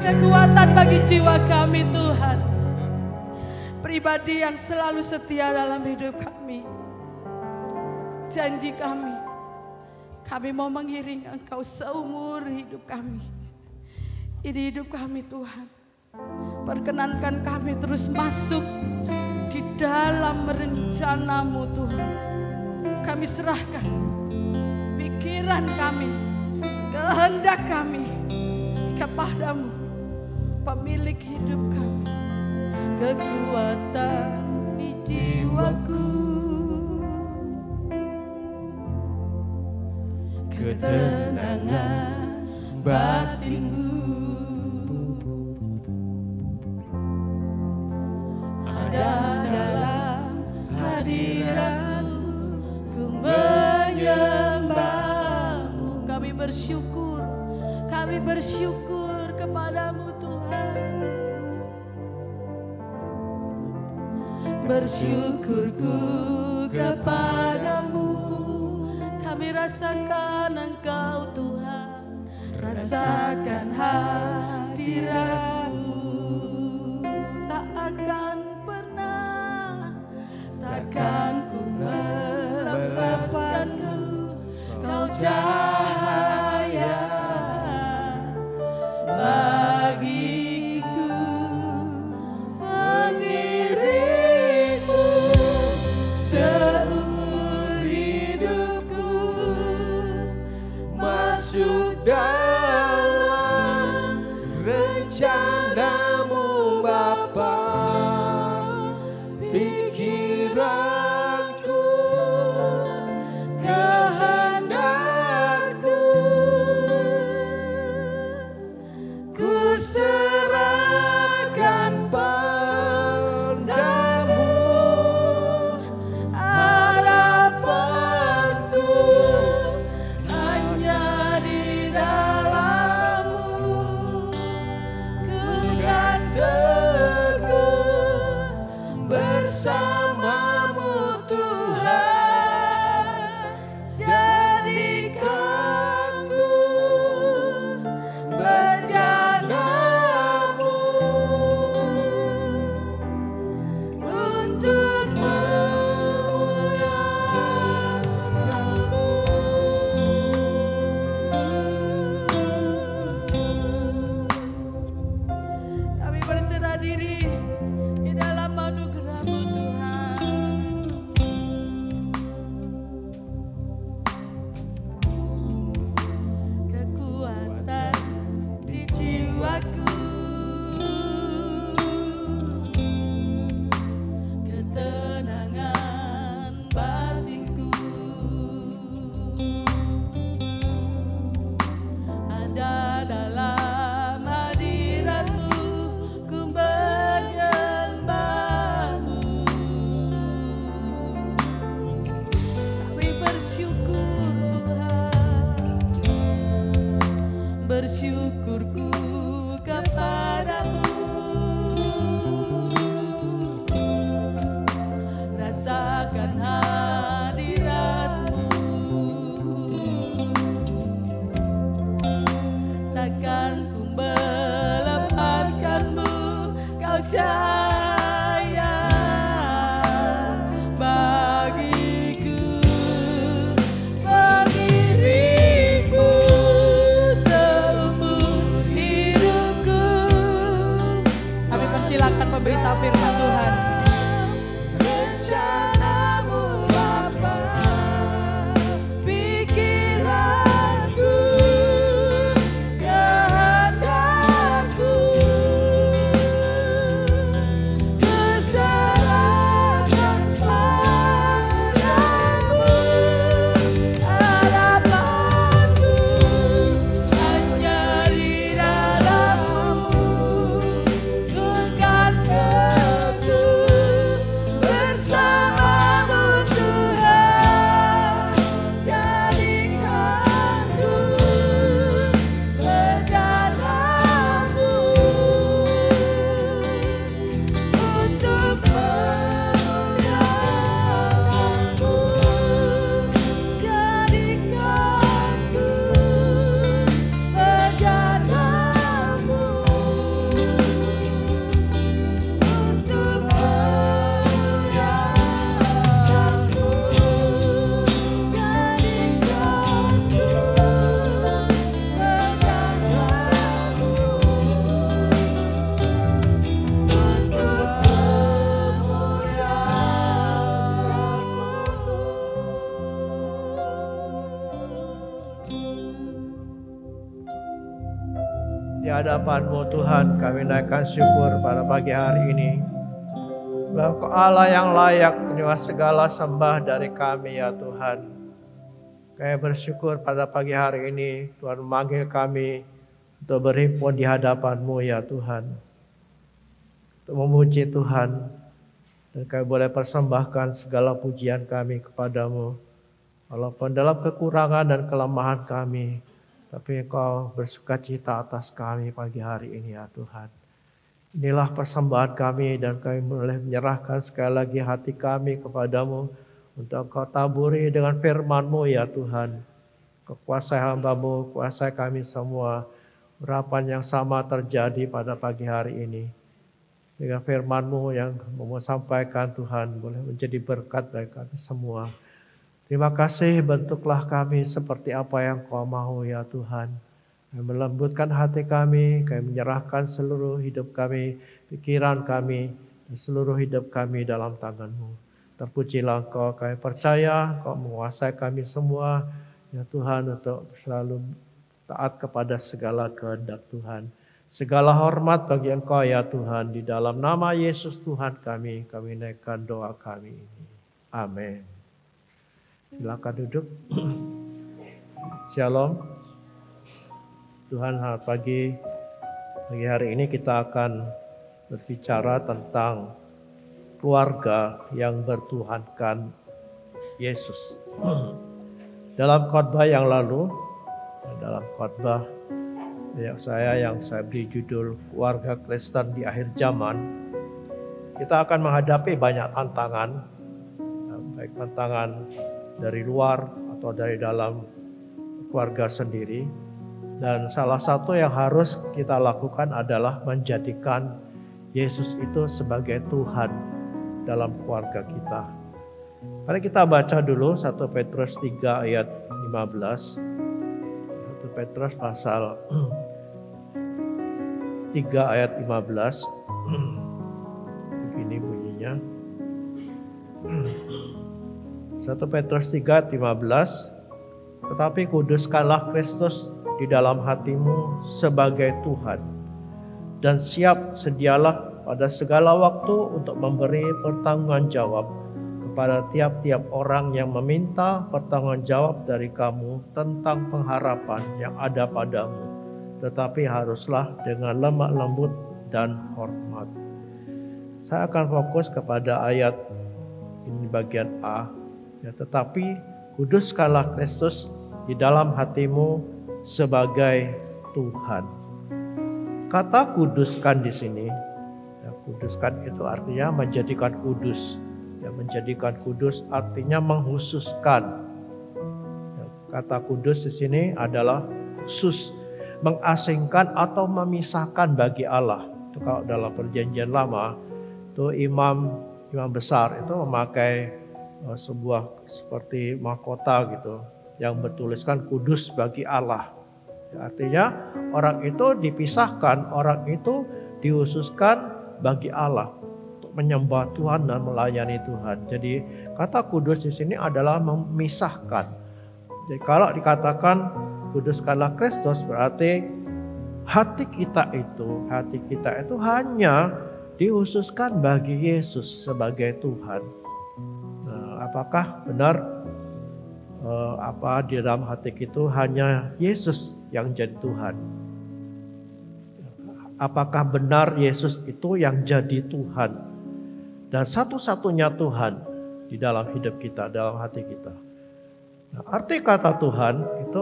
kekuatan bagi jiwa kami Tuhan. Pribadi yang selalu setia dalam hidup kami. Janji kami mau mengiring Engkau seumur hidup kami. Ini hidup kami Tuhan. Perkenankan kami terus masuk di dalam rencana-Mu Tuhan. Kami serahkan pikiran kami, kehendak kami kepada-Mu, pemilik hidup kami. Kekuatan di jiwaku, ketenangan batinku, ada dalam hadirat-Mu, ku menyembah-Mu. Kami bersyukur kepada-Mu Tuhan. Bersyukurku kepada-Mu, kami rasakan Engkau Tuhan, rasakan hadirat-Mu. Tak akan pernah, takkan ku melepaskan-Mu, Kau cahaya bagiku, mengiringmu seumur hidupku, masuk dalam rencana-Mu Bapa. Pikiranku, kehendakku, ku serahkan padamu. Harapanku hanya di dalam-Mu, ku kan teguh bersama-Mu Tuhan. Jadikanku bejana-Mu untuk memuliakan-Mu. Kami berserah diri di dalam anugerah-Mu Tuhan. Kekuatan di jiwaku, ketenangan batinku, ada dalam hadirat-Mu, ku menyembah-Mu. Kami bersyukur Tuhan, bersyukurku kepada-Mu, rasakan hadirat-Mu, takkan ku melepaskan-Mu, Kau cahaya bagiku, mengiringku seumur hidupku. Kami persilakan memberitahu firman Tuhan. Rencana-Mu Bapa, pikiranku, kehendakku, Di hadapan-Mu Tuhan, kami naikkan syukur pada pagi hari ini. Bahwa Engkau Allah yang layak menerima segala sembah dari kami ya Tuhan. Kami bersyukur pada pagi hari ini Tuhan memanggil kami untuk berhimpun di hadapan-Mu ya Tuhan. Untuk memuji Tuhan. Dan kami boleh persembahkan segala pujian kami kepadamu. Walaupun dalam kekurangan dan kelemahan kami, tapi Engkau bersukacita atas kami pagi hari ini ya Tuhan. Inilah persembahan kami dan kami boleh menyerahkan sekali lagi hati kami kepadamu. Untuk Engkau taburi dengan firman-Mu ya Tuhan. Kuasai hamba-Mu, kuasai kami semua. Harapan yang sama terjadi pada pagi hari ini. Dengan firman-Mu yang mau sampaikan Tuhan boleh menjadi berkat bagi kami semua. Terima kasih, bentuklah kami seperti apa yang Kau mau ya Tuhan. Kami melembutkan hati kami, kami menyerahkan seluruh hidup kami, pikiran kami, dan seluruh hidup kami dalam tangan-Mu. Terpujilah Engkau, kami percaya Engkau menguasai kami semua ya Tuhan untuk selalu taat kepada segala kehendak Tuhan. Segala hormat bagi Engkau ya Tuhan, di dalam nama Yesus Tuhan kami naikkan doa kami ini. Amin. Silakan duduk. Shalom. Tuhan, selamat pagi. Pagi hari ini kita akan berbicara tentang keluarga yang bertuhankan Yesus. Dalam khotbah yang lalu, dalam khotbah yang saya beri judul Keluarga Kristen di Akhir Zaman, kita akan menghadapi banyak tantangan, baik tantangan dari luar atau dari dalam keluarga sendiri. Dan salah satu yang harus kita lakukan adalah menjadikan Yesus itu sebagai Tuhan dalam keluarga kita. Mari kita baca dulu 1 Petrus 3 ayat 15. 1 Petrus pasal 3 ayat 15. Begini bunyinya. 1 Petrus 3 15. Tetapi kuduskanlah Kristus di dalam hatimu sebagai Tuhan, dan siap sedialah pada segala waktu untuk memberi pertanggungan jawab kepada tiap-tiap orang yang meminta pertanggungan jawab dari kamu tentang pengharapan yang ada padamu, tetapi haruslah dengan lemah lembut dan hormat. Saya akan fokus kepada ayat ini bagian A. Ya, tetapi kuduskanlah Kristus di dalam hatimu sebagai Tuhan. Kata kuduskan di sini, ya, kuduskan itu artinya menjadikan kudus. Ya, menjadikan kudus artinya menghususkan. Ya, kata kudus di sini adalah khusus, mengasingkan atau memisahkan bagi Allah. Itu kalau dalam Perjanjian Lama, itu imam besar itu memakai sebuah seperti mahkota gitu yang bertuliskan kudus bagi Allah. Artinya orang itu dipisahkan, orang itu dihususkan bagi Allah untuk menyembah Tuhan dan melayani Tuhan. Jadi kata kudus di sini adalah memisahkan. Jadi kalau dikatakan kuduskanlah Kristus berarti hati kita itu hanya dihususkan bagi Yesus sebagai Tuhan. Apakah benar di dalam hati itu hanya Yesus yang jadi Tuhan? Apakah benar Yesus itu yang jadi Tuhan dan satu-satunya Tuhan di dalam hidup kita, dalam hati kita? Nah, arti kata Tuhan itu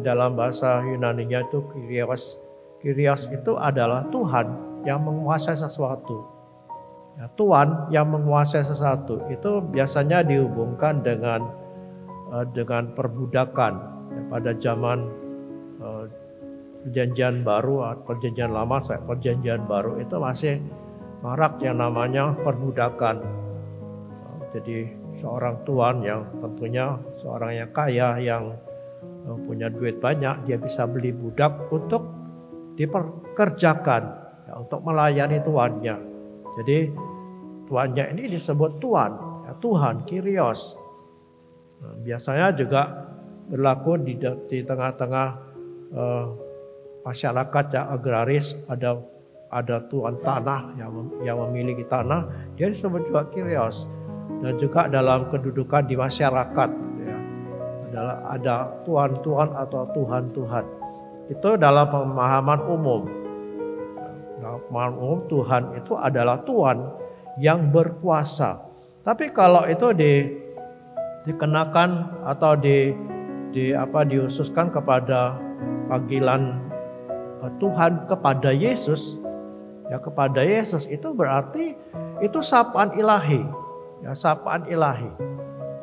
dalam bahasa Yunaninya itu Kyrios. Kyrios itu adalah Tuhan yang menguasai sesuatu. Ya, Tuhan yang menguasai sesuatu itu biasanya dihubungkan dengan perbudakan. Ya, pada zaman Perjanjian Baru, Perjanjian Lama, Perjanjian Baru itu masih marak yang namanya perbudakan. Jadi seorang tuan yang tentunya seorang yang kaya yang punya duit banyak, dia bisa beli budak untuk diperkerjakan, ya, untuk melayani tuannya. Jadi tuannya ini disebut tuan, ya, Tuhan, Kyrios. Nah, biasanya juga berlaku di tengah-tengah masyarakat yang agraris, ada tuan tanah yang memiliki tanah, dia disebut juga Kyrios. Dan juga dalam kedudukan di masyarakat, ya, ada tuan-tuan atau tuhan-tuhan. Itu dalam pemahaman umum. Dalam pemahaman umum, Tuhan itu adalah Tuhan yang berkuasa. Tapi kalau itu dikenakan atau diususkan kepada panggilan Tuhan kepada Yesus, ya kepada Yesus itu berarti itu sapaan ilahi, ya sapaan ilahi.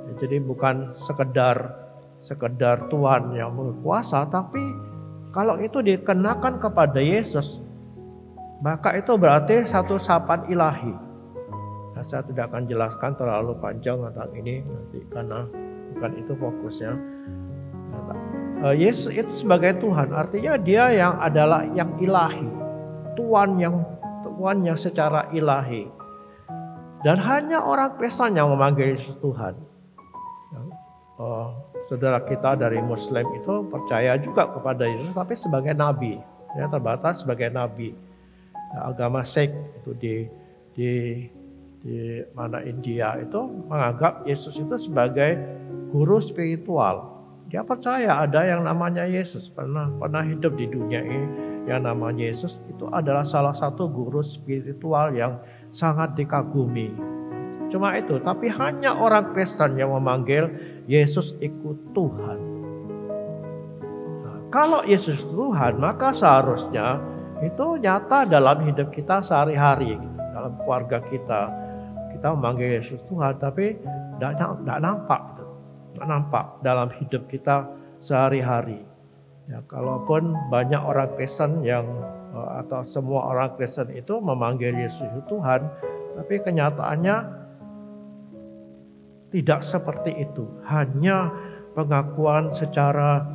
Ya, jadi bukan sekedar Tuhan yang berkuasa, tapi kalau itu dikenakan kepada Yesus, maka itu berarti satu sapaan ilahi. Nah, saya tidak akan jelaskan terlalu panjang tentang ini nanti karena bukan itu fokusnya. Yesus itu sebagai Tuhan, artinya dia yang adalah yang ilahi, Tuhan yang secara ilahi. Dan hanya orang Kristen yang memanggil Yesus Tuhan. Saudara kita dari Muslim itu percaya juga kepada Yesus, tapi sebagai nabi, ya terbatas sebagai nabi. Agama Sikh itu di mana India itu menganggap Yesus itu sebagai guru spiritual. Dia percaya ada yang namanya Yesus, pernah hidup di dunia ini yang namanya Yesus, itu adalah salah satu guru spiritual yang sangat dikagumi. Cuma itu, tapi hanya orang Kristen yang memanggil Yesus ikut Tuhan. Nah, kalau Yesus Tuhan, maka seharusnya itu nyata dalam hidup kita sehari-hari, dalam keluarga kita. Kita memanggil Yesus Tuhan, tapi tidak nampak dalam hidup kita sehari-hari. Ya, kalaupun banyak orang Kristen atau semua orang Kristen itu memanggil Yesus Tuhan, tapi kenyataannya tidak seperti itu. Hanya pengakuan secara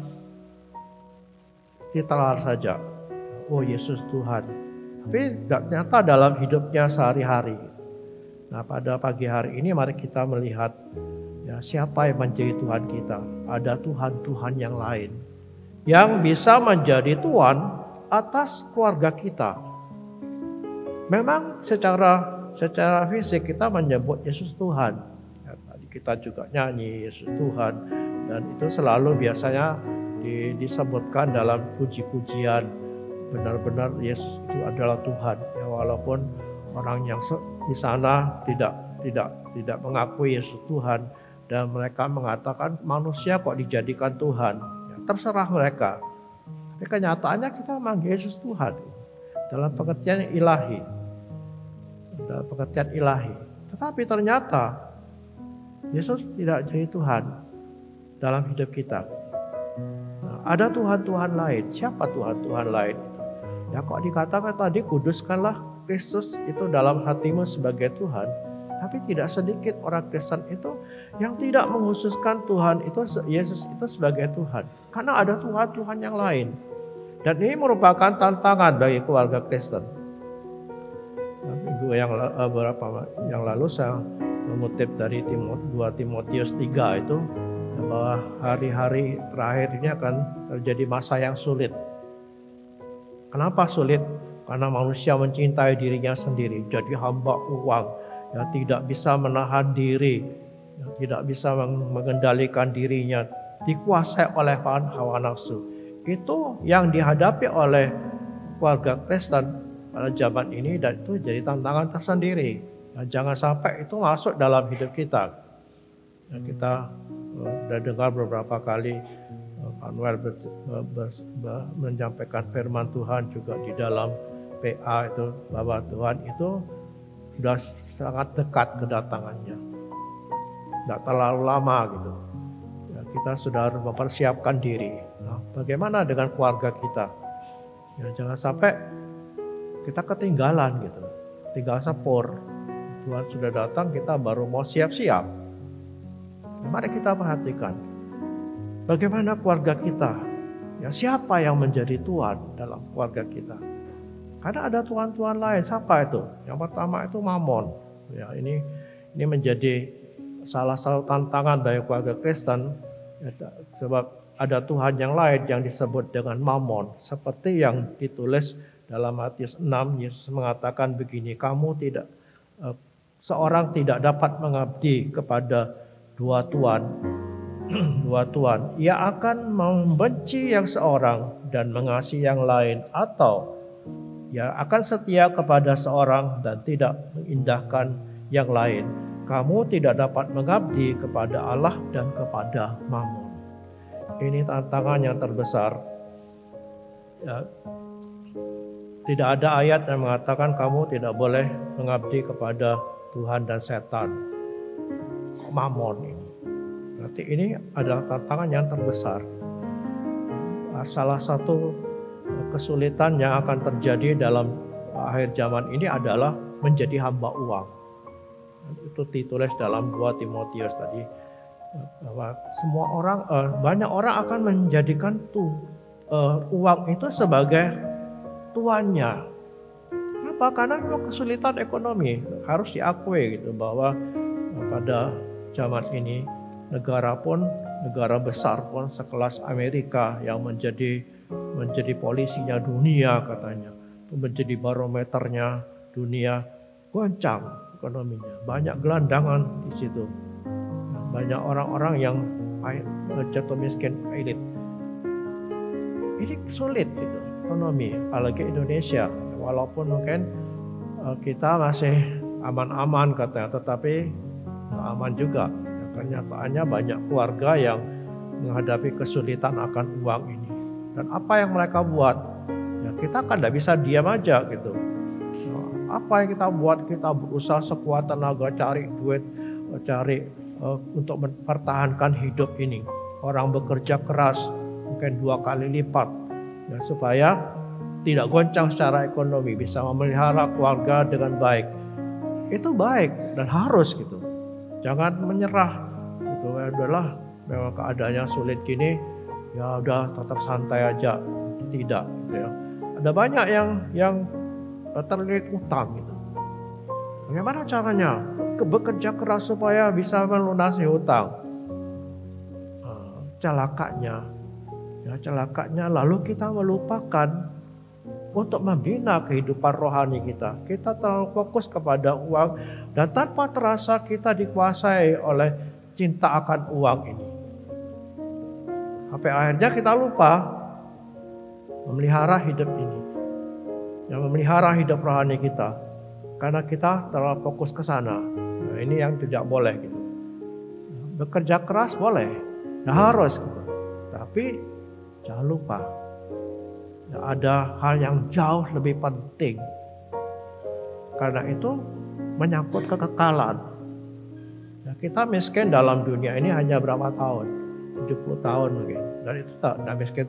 literal saja. Oh, Yesus Tuhan. Tapi tidak nyata dalam hidupnya sehari-hari. Nah, pada pagi hari ini mari kita melihat ya, siapa yang menjadi Tuhan kita. Ada Tuhan-Tuhan yang lain yang bisa menjadi Tuhan atas keluarga kita. Memang secara fisik kita menyebut Yesus Tuhan. Ya, tadi kita juga nyanyi Yesus Tuhan, dan itu selalu biasanya disebutkan dalam puji-pujian. Benar-benar Yesus itu adalah Tuhan. Ya, walaupun orang yang di sana tidak mengakui Yesus Tuhan, dan mereka mengatakan manusia kok dijadikan Tuhan. Ya, terserah mereka. Tapi kenyataannya kita memanggil Yesus Tuhan dalam pengertian ilahi. Dalam pengertian ilahi. Tetapi ternyata Yesus tidak jadi Tuhan dalam hidup kita. Nah, ada Tuhan-Tuhan lain. Siapa Tuhan-Tuhan lain? Ya kok dikatakan tadi, kuduskanlah Kristus itu dalam hatimu sebagai Tuhan. Tapi tidak sedikit orang Kristen itu yang tidak menghususkan Tuhan itu, Yesus itu sebagai Tuhan. Karena ada Tuhan-Tuhan yang lain. Dan ini merupakan tantangan bagi keluarga Kristen. Minggu yang lalu saya mengutip dari 2 Timotius 3 itu, bahwa hari-hari terakhir ini akan terjadi masa yang sulit. Kenapa sulit? Karena manusia mencintai dirinya sendiri, jadi hamba uang, yang tidak bisa menahan diri, yang tidak bisa mengendalikan dirinya, dikuasai oleh hawa nafsu. Itu yang dihadapi oleh keluarga Kristen pada zaman ini, dan itu jadi tantangan tersendiri. Dan jangan sampai itu masuk dalam hidup kita. Dan kita sudah dengar beberapa kali Pak Noel menyampaikan firman Tuhan juga di dalam PA itu, bahwa Tuhan itu sudah sangat dekat kedatangannya, tidak terlalu lama gitu. Ya, kita sudah harus mempersiapkan diri. Nah, bagaimana dengan keluarga kita? Ya, jangan sampai kita ketinggalan gitu, tinggal sepur. Tuhan sudah datang, kita baru mau siap-siap. Nah, mari kita perhatikan bagaimana keluarga kita. Ya, siapa yang menjadi Tuhan dalam keluarga kita? Karena ada Tuhan-Tuhan lain. Siapa itu? Yang pertama itu Mamon. Ya, ini menjadi salah satu tantangan bagi keluarga Kristen. Ya, sebab ada Tuhan yang lain yang disebut dengan Mammon. Seperti yang ditulis dalam Matius 6, Yesus mengatakan begini, seorang tidak dapat mengabdi kepada dua tuan. Ia akan membenci yang seorang dan mengasihi yang lain, atau ia akan setia kepada seorang dan tidak mengindahkan yang lain. Kamu tidak dapat mengabdi kepada Allah dan kepada Mammon. Ini tantangan yang terbesar. Ya, tidak ada ayat yang mengatakan kamu tidak boleh mengabdi kepada Tuhan dan setan. Mammon ini. Berarti ini adalah tantangan yang terbesar. Salah satu kesulitan yang akan terjadi dalam akhir zaman ini adalah menjadi hamba uang. Itu ditulis dalam 2 Timotius tadi, bahwa semua orang, banyak orang akan menjadikan uang itu sebagai tuannya. Kenapa? Karena memang kesulitan ekonomi, harus diakui gitu, bahwa pada zaman ini negara besar pun sekelas Amerika yang menjadi polisinya dunia katanya, menjadi barometernya dunia, goncang ekonominya, banyak gelandangan di situ, banyak orang-orang yang jatuh miskin, elit. Ini sulit gitu ekonomi, apalagi Indonesia, walaupun mungkin kita masih aman-aman katanya, tetapi nggak aman juga. Kenyataannya banyak keluarga yang menghadapi kesulitan akan uang ini. Dan apa yang mereka buat? Ya, kita kan tidak bisa diam aja gitu. Apa yang kita buat? Kita berusaha sekuat tenaga cari duit, untuk mempertahankan hidup ini. Orang bekerja keras mungkin 2 kali lipat, ya, supaya tidak goncang secara ekonomi, bisa memelihara keluarga dengan baik. Itu baik dan harus gitu. Jangan menyerah. Itu adalah memang keadaannya sulit gini, ya udah tetap santai aja. Tidak gitu ya. Ada banyak yang terlilit utang gitu. Bagaimana caranya? Bekerja keras supaya bisa melunasi hutang. Celakanya lalu kita melupakan untuk membina kehidupan rohani kita. Kita terlalu fokus kepada uang dan tanpa terasa kita dikuasai oleh cinta akan uang ini. Sampai akhirnya kita lupa memelihara hidup ini. Yang memelihara hidup rohani kita. Karena kita terlalu fokus ke sana. Nah, ini yang tidak boleh gitu. Bekerja keras boleh, harus gitu. Tapi jangan lupa, ada hal yang jauh lebih penting. Karena itu menyangkut kekekalan. Nah, kita miskin dalam dunia ini hanya berapa tahun? 70 tahun mungkin. Dan itu tak miskin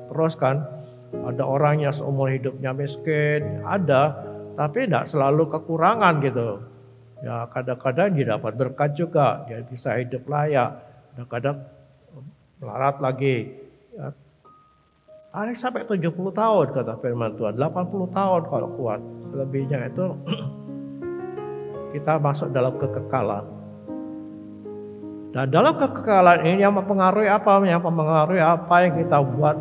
terus kan. Ada orang yang seumur hidupnya miskin, ada, tapi tidak selalu kekurangan gitu. Ya kadang-kadang dia dapat berkat juga, dia bisa hidup layak. Kadang-kadang melarat lagi. Ya, ada sampai 70 tahun kata firman Tuhan, 80 tahun kalau kuat. Selebihnya itu kita masuk dalam kekekalan. Dan dalam kekekalan ini yang mempengaruhi apa? Yang mempengaruhi apa yang kita buat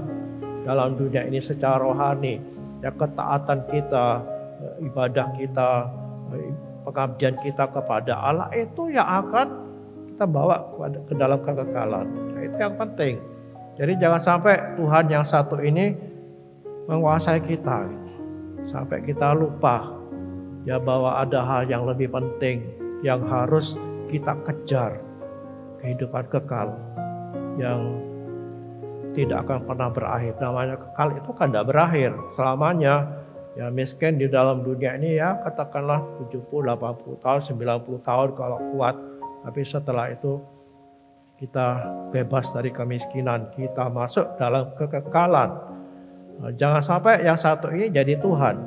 dalam dunia ini secara rohani. Ya ketaatan kita, ibadah kita, pengabdian kita kepada Allah itu yang akan kita bawa ke dalam kekekalan. Nah, itu yang penting. Jadi jangan sampai Tuhan yang satu ini menguasai kita. Sampai kita lupa ya bahwa ada hal yang lebih penting yang harus kita kejar. Kehidupan kekal yang tidak akan pernah berakhir. Namanya kekal itu kan tidak berakhir selamanya. Ya miskin di dalam dunia ini ya katakanlah 70, 80 tahun, 90 tahun kalau kuat. Tapi setelah itu kita bebas dari kemiskinan. Kita masuk dalam kekekalan. Jangan sampai yang satu ini jadi Tuhan.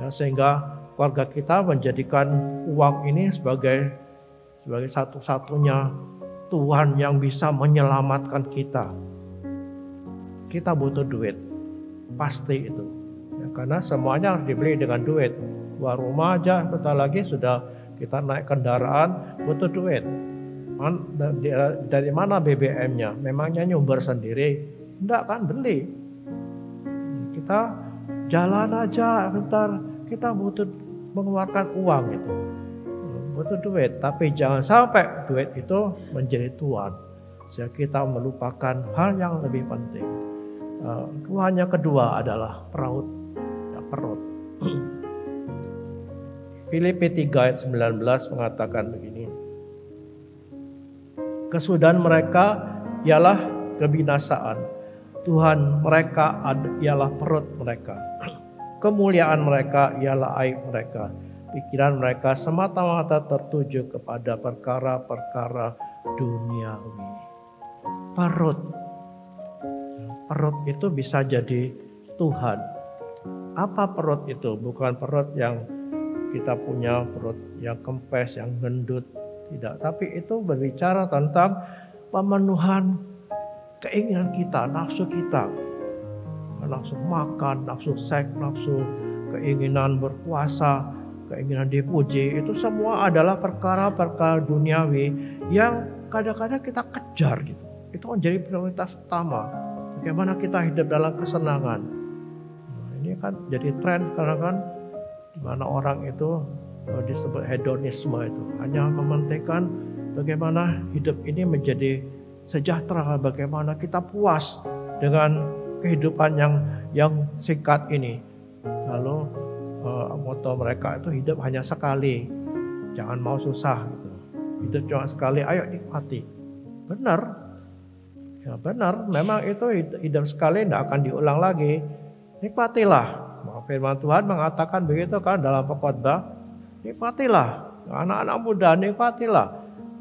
Ya, sehingga keluarga kita menjadikan uang ini sebagai satu-satunya Tuhan yang bisa menyelamatkan kita. Kita butuh duit. Pasti itu. Ya, karena semuanya harus dibeli dengan duit. Keluar rumah aja, bentar lagi sudah kita naik kendaraan, butuh duit. Dari mana BBM-nya? Memangnya nyumber sendiri? Enggak kan, beli. Kita jalan aja bentar, kita butuh mengeluarkan uang gitu. Butuh duit, tapi jangan sampai duit itu menjadi tuan. Sehingga kita melupakan hal yang lebih penting. Tuhan yang kedua adalah perut. Filipi 3 ayat 19 mengatakan begini. Kesudahan mereka ialah kebinasaan. Tuhan mereka ialah perut mereka. Kemuliaan mereka ialah aib mereka. Pikiran mereka semata-mata tertuju kepada perkara-perkara duniawi. Perut itu bisa jadi Tuhan. Apa perut itu? Bukan perut yang kita punya, perut yang kempes, yang gendut. Tidak, tapi itu berbicara tentang pemenuhan keinginan kita, nafsu kita. Nafsu makan, nafsu seks, nafsu keinginan berkuasa, keinginan dipuji. Itu semua adalah perkara-perkara duniawi yang kadang-kadang kita kejar gitu. Itu menjadi prioritas utama. Bagaimana kita hidup dalam kesenangan. Nah, ini kan jadi tren sekarang kan, di mana orang itu disebut hedonisme itu. Hanya mementingkan bagaimana hidup ini menjadi sejahtera, bagaimana kita puas dengan kehidupan yang singkat ini. Lalu moto mereka itu hidup hanya sekali, jangan mau susah gitu. Hidup cuma sekali, ayo nikmati. Benar, ya benar. Memang itu hidup sekali, tidak akan diulang lagi. Nikmatilah. Firman Tuhan mengatakan begitu kan dalam Pengkhotbah. Nikmatilah, anak-anak muda nikmatilah.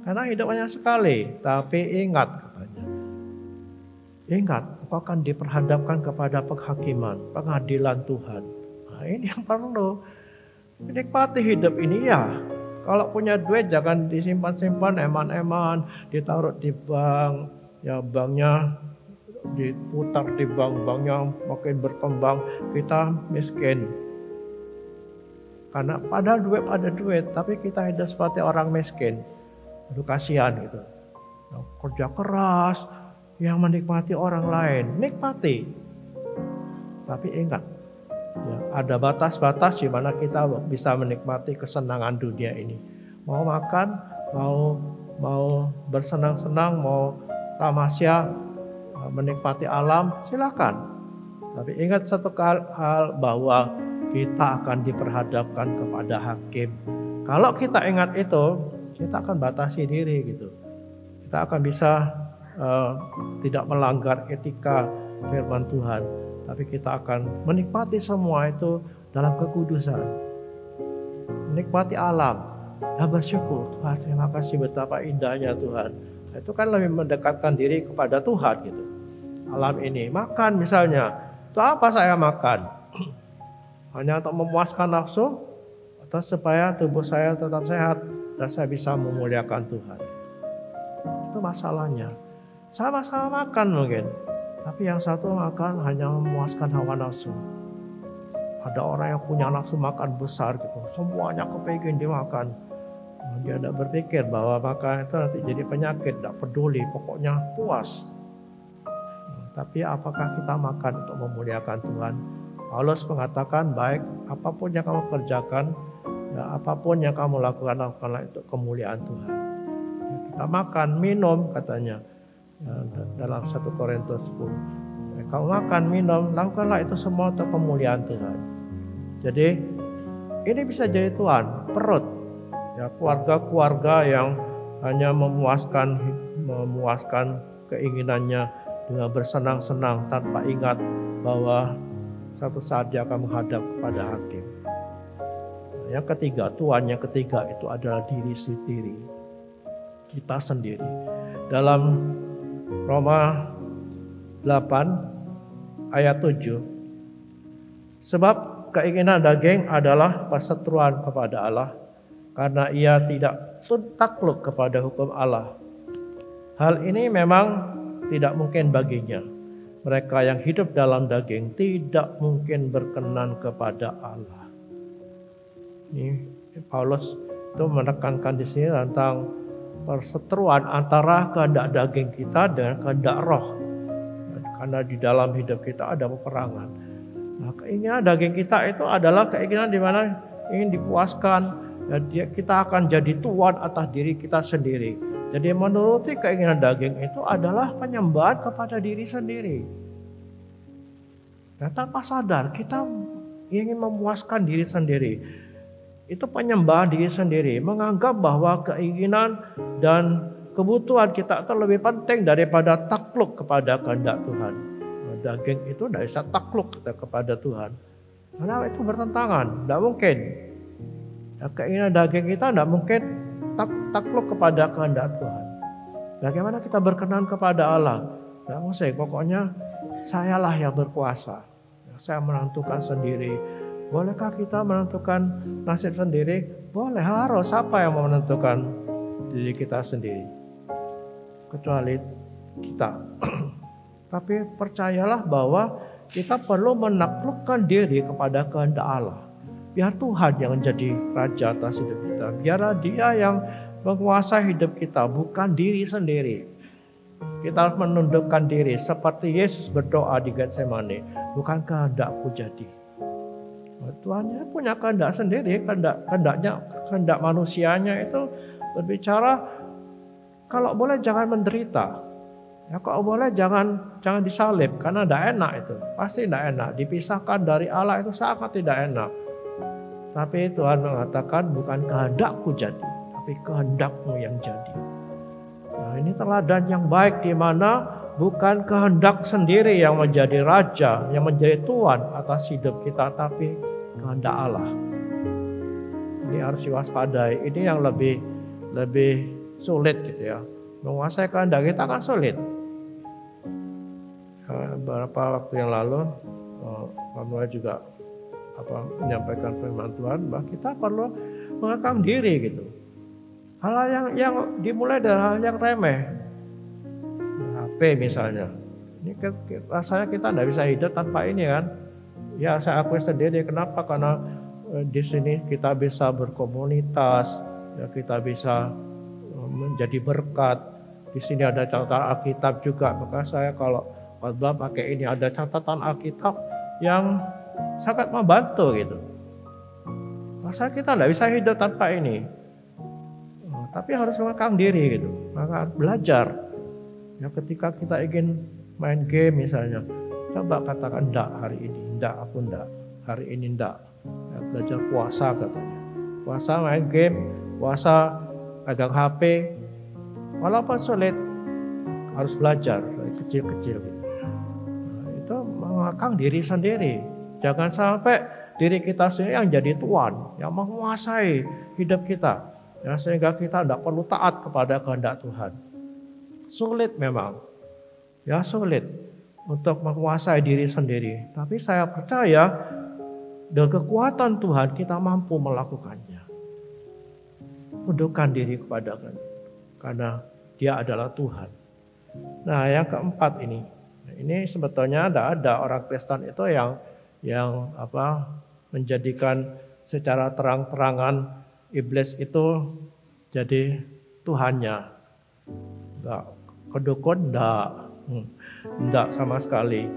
Karena hidup hanya sekali. Tapi ingat katanya. Ingat, kau akan diperhadapkan kepada penghakiman, pengadilan Tuhan. Nah, ini yang perlu. Nikmati hidup ini ya. Kalau punya duit jangan disimpan-simpan eman-eman, ditaruh di bank. Ya banknya diputar di bank-banknya makin berkembang, kita miskin. Karena padahal duit ada duit, tapi kita hidup seperti orang miskin. Aduh kasihan gitu. Nah, kerja keras, yang menikmati orang lain, nikmati. Tapi ingat, ya, ada batas-batas di mana kita bisa menikmati kesenangan dunia ini. Mau makan, mau bersenang-senang, mau tamasya, menikmati alam, silakan. Tapi ingat satu hal bahwa kita akan diperhadapkan kepada hakim. Kalau kita ingat itu, kita akan batasi diri gitu. Kita akan bisa tidak melanggar etika firman Tuhan, tapi kita akan menikmati semua itu dalam kekudusan. Menikmati alam dan bersyukur. Tuhan, terima kasih betapa indahnya Tuhan. Itu kan lebih mendekatkan diri kepada Tuhan gitu. Alam ini, makan misalnya, itu apa saya makan? Hanya untuk memuaskan nafsu atau supaya tubuh saya tetap sehat dan saya bisa memuliakan Tuhan. Itu masalahnya. Sama-sama makan mungkin, tapi yang satu makan hanya memuaskan hawa nafsu. Ada orang yang punya nafsu makan besar gitu, semuanya kepingin dimakan. Dia tidak berpikir bahwa makan itu nanti jadi penyakit, tidak peduli, pokoknya puas. Tapi apakah kita makan untuk memuliakan Tuhan? Paulus mengatakan baik apapun yang kamu kerjakan, ya, apapun yang kamu lakukan, lakukanlah itu kemuliaan Tuhan. Ya, kita makan, minum katanya ya, dalam 1 Korintus 10. Ya, kamu makan, minum, lakukanlah itu semua untuk kemuliaan Tuhan. Jadi ini bisa jadi Tuhan, perut. Ya, keluarga-keluarga yang hanya memuaskan keinginannya dengan bersenang-senang tanpa ingat bahwa satu saat dia akan menghadap kepada hakim. Yang ketiga, Tuhan yang ketiga itu adalah diri sendiri. Kita sendiri. Dalam Roma 8 ayat 7. Sebab keinginan daging adalah perseteruan kepada Allah, karena ia tidak takluk kepada hukum Allah. Hal ini memang tidak mungkin baginya. Mereka yang hidup dalam daging tidak mungkin berkenan kepada Allah. Ini Paulus itu menekankan di sini tentang perseteruan antara kehendak daging kita dengan kehendak roh. Karena di dalam hidup kita ada peperangan. Nah, keinginan daging kita itu adalah keinginan di mana ingin dipuaskan. Dan kita akan jadi tuan atas diri kita sendiri. Jadi menuruti keinginan daging itu adalah penyembahan kepada diri sendiri. Dan tanpa sadar kita ingin memuaskan diri sendiri. Itu penyembahan diri sendiri. Menganggap bahwa keinginan dan kebutuhan kita itu lebih penting daripada takluk kepada kehendak Tuhan. Daging itu tidak bisa takluk kepada Tuhan. Karena itu bertentangan. Tidak mungkin. Keinginan daging kita tidak mungkin takluk kepada kehendak Tuhan. Bagaimana kita berkenan kepada Allah? Tidak mungkin. Pokoknya sayalah yang berkuasa. Saya menentukan sendiri. Bolehkah kita menentukan nasib sendiri? Boleh, harus. Siapa yang mau menentukan diri kita sendiri? Kecuali kita. Tapi percayalah bahwa kita perlu menaklukkan diri kepada kehendak Allah. Biar Tuhan yang menjadi raja atas hidup kita. Biar Dia yang menguasai hidup kita, bukan diri sendiri. Kita harus menundukkan diri seperti Yesus berdoa di Getsemani. Bukan kehendakku jadi. Tuhan punya kehendak sendiri. Kehendak manusianya itu berbicara, kalau boleh jangan menderita. Ya, kalau boleh jangan disalib, karena tidak enak itu. Pasti tidak enak. Dipisahkan dari Allah itu sangat tidak enak. Tapi Tuhan mengatakan bukan kehendakku jadi, tapi kehendakmu yang jadi. Nah, ini teladan yang baik di mana bukan kehendak sendiri yang menjadi raja, yang menjadi tuan atas hidup kita, tapi kehendak Allah. Ini harus diwaspadai. Ini yang lebih sulit gitu ya. Menguasai kehendak kita kan sulit. Beberapa waktu yang lalu, Pak juga menyampaikan firman Tuhan bahwa kita perlu mengekang diri gitu. Hal yang dimulai dari hal yang remeh, HP misalnya. Ini rasanya kita tidak bisa hidup tanpa ini kan. Ya saya akui sendiri. Kenapa? Karena di sini kita bisa berkomunitas, ya kita bisa menjadi berkat. Di sini ada catatan Alkitab juga. Maka saya kalau khotbah pakai ini, ada catatan Alkitab yang sangat membantu gitu. Masa kita tidak bisa hidup tanpa ini. Tapi harus mengekang diri gitu. Maka belajar. Ya ketika kita ingin main game misalnya, coba katakan enggak hari ini, enggak, aku enggak. Hari ini enggak. Ya, belajar puasa katanya. Puasa main game, puasa pegang HP. Walaupun sulit, harus belajar dari kecil-kecil gitu. Nah, itu mengekang diri sendiri. Jangan sampai diri kita sendiri yang jadi tuan, yang menguasai hidup kita, ya, sehingga kita tidak perlu taat kepada kehendak Tuhan. Sulit memang, ya sulit untuk menguasai diri sendiri. Tapi saya percaya dengan kekuatan Tuhan kita mampu melakukannya. Tundukkan diri kepada Tuhan, karena Dia adalah Tuhan. Nah, yang keempat ini sebetulnya tidak ada orang Kristen itu yang menjadikan secara terang-terangan iblis itu jadi Tuhannya. Enggak, kedukun enggak sama sekali.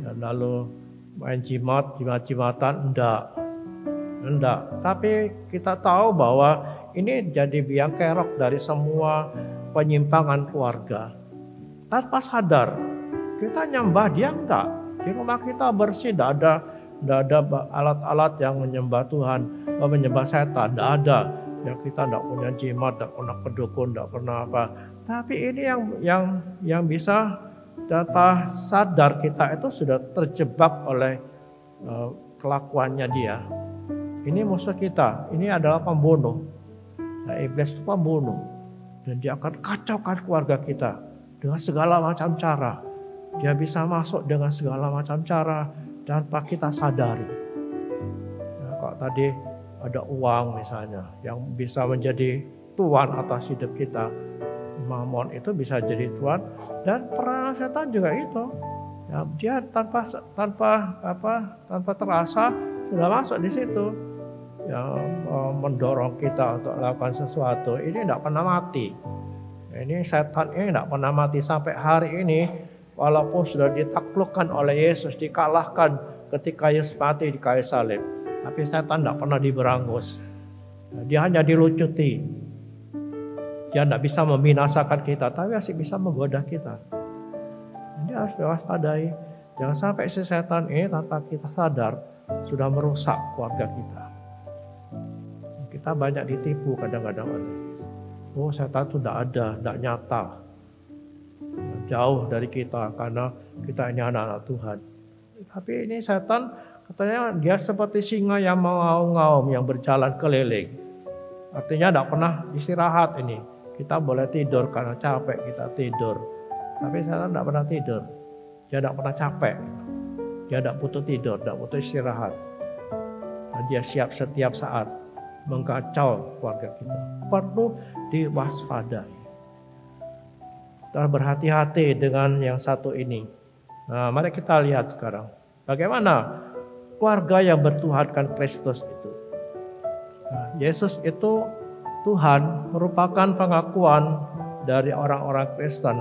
Ya, lalu main jimat-jimatan enggak. Tapi kita tahu bahwa ini jadi biang kerok dari semua penyimpangan keluarga. Tanpa sadar kita nyembah dia enggak. Di rumah kita bersih, tidak ada alat-alat yang menyembah Tuhan, menyembah setan, tidak ada. Ya kita tidak punya jimat, tidak pernah kedukun, tidak pernah apa. Tapi ini yang bisa tanpa sadar kita itu sudah terjebak oleh kelakuannya dia. Ini musuh kita, ini adalah pembunuh. Nah, iblis itu pembunuh, dan dia akan kacaukan keluarga kita dengan segala macam cara. Dia bisa masuk dengan segala macam cara tanpa kita sadari. Ya, kalau tadi ada uang misalnya yang bisa menjadi tuan atas hidup kita, Mamon itu bisa jadi tuan, dan peranan setan juga itu. Ya, dia tanpa terasa sudah masuk di situ. Ya, mendorong kita untuk melakukan sesuatu. Ini tidak pernah mati. Ini setan ini tidak pernah mati sampai hari ini. walaupun sudah ditaklukkan oleh Yesus, dikalahkan ketika Yesus mati di kayu salib, tapi setan tidak pernah diberangus. Dia hanya dilucuti. Dia tidak bisa membinasakan kita, tapi masih bisa menggoda kita. Jadi harus diwaspadai. Jangan sampai si setan ini tanpa kita sadar sudah merusak keluarga kita. Kita banyak ditipu kadang-kadang. Oh, setan itu tidak ada, tidak nyata. Jauh dari kita karena kita ini anak-anak Tuhan. Tapi ini setan katanya dia seperti singa yang mengaum-ngaum, yang berjalan keliling. Artinya tidak pernah istirahat ini. Kita boleh tidur karena capek, kita tidur. Tapi setan tidak pernah tidur. Dia tidak pernah capek. Dia tidak butuh tidur, tidak butuh istirahat. Dan dia siap setiap saat mengkacau keluarga kita. Perlu diwaspadai. Kita berhati-hati dengan yang satu ini. Nah, mari kita lihat sekarang. Bagaimana keluarga yang bertuhankan Kristus itu. Nah, Yesus itu Tuhan merupakan pengakuan dari orang-orang Kristen.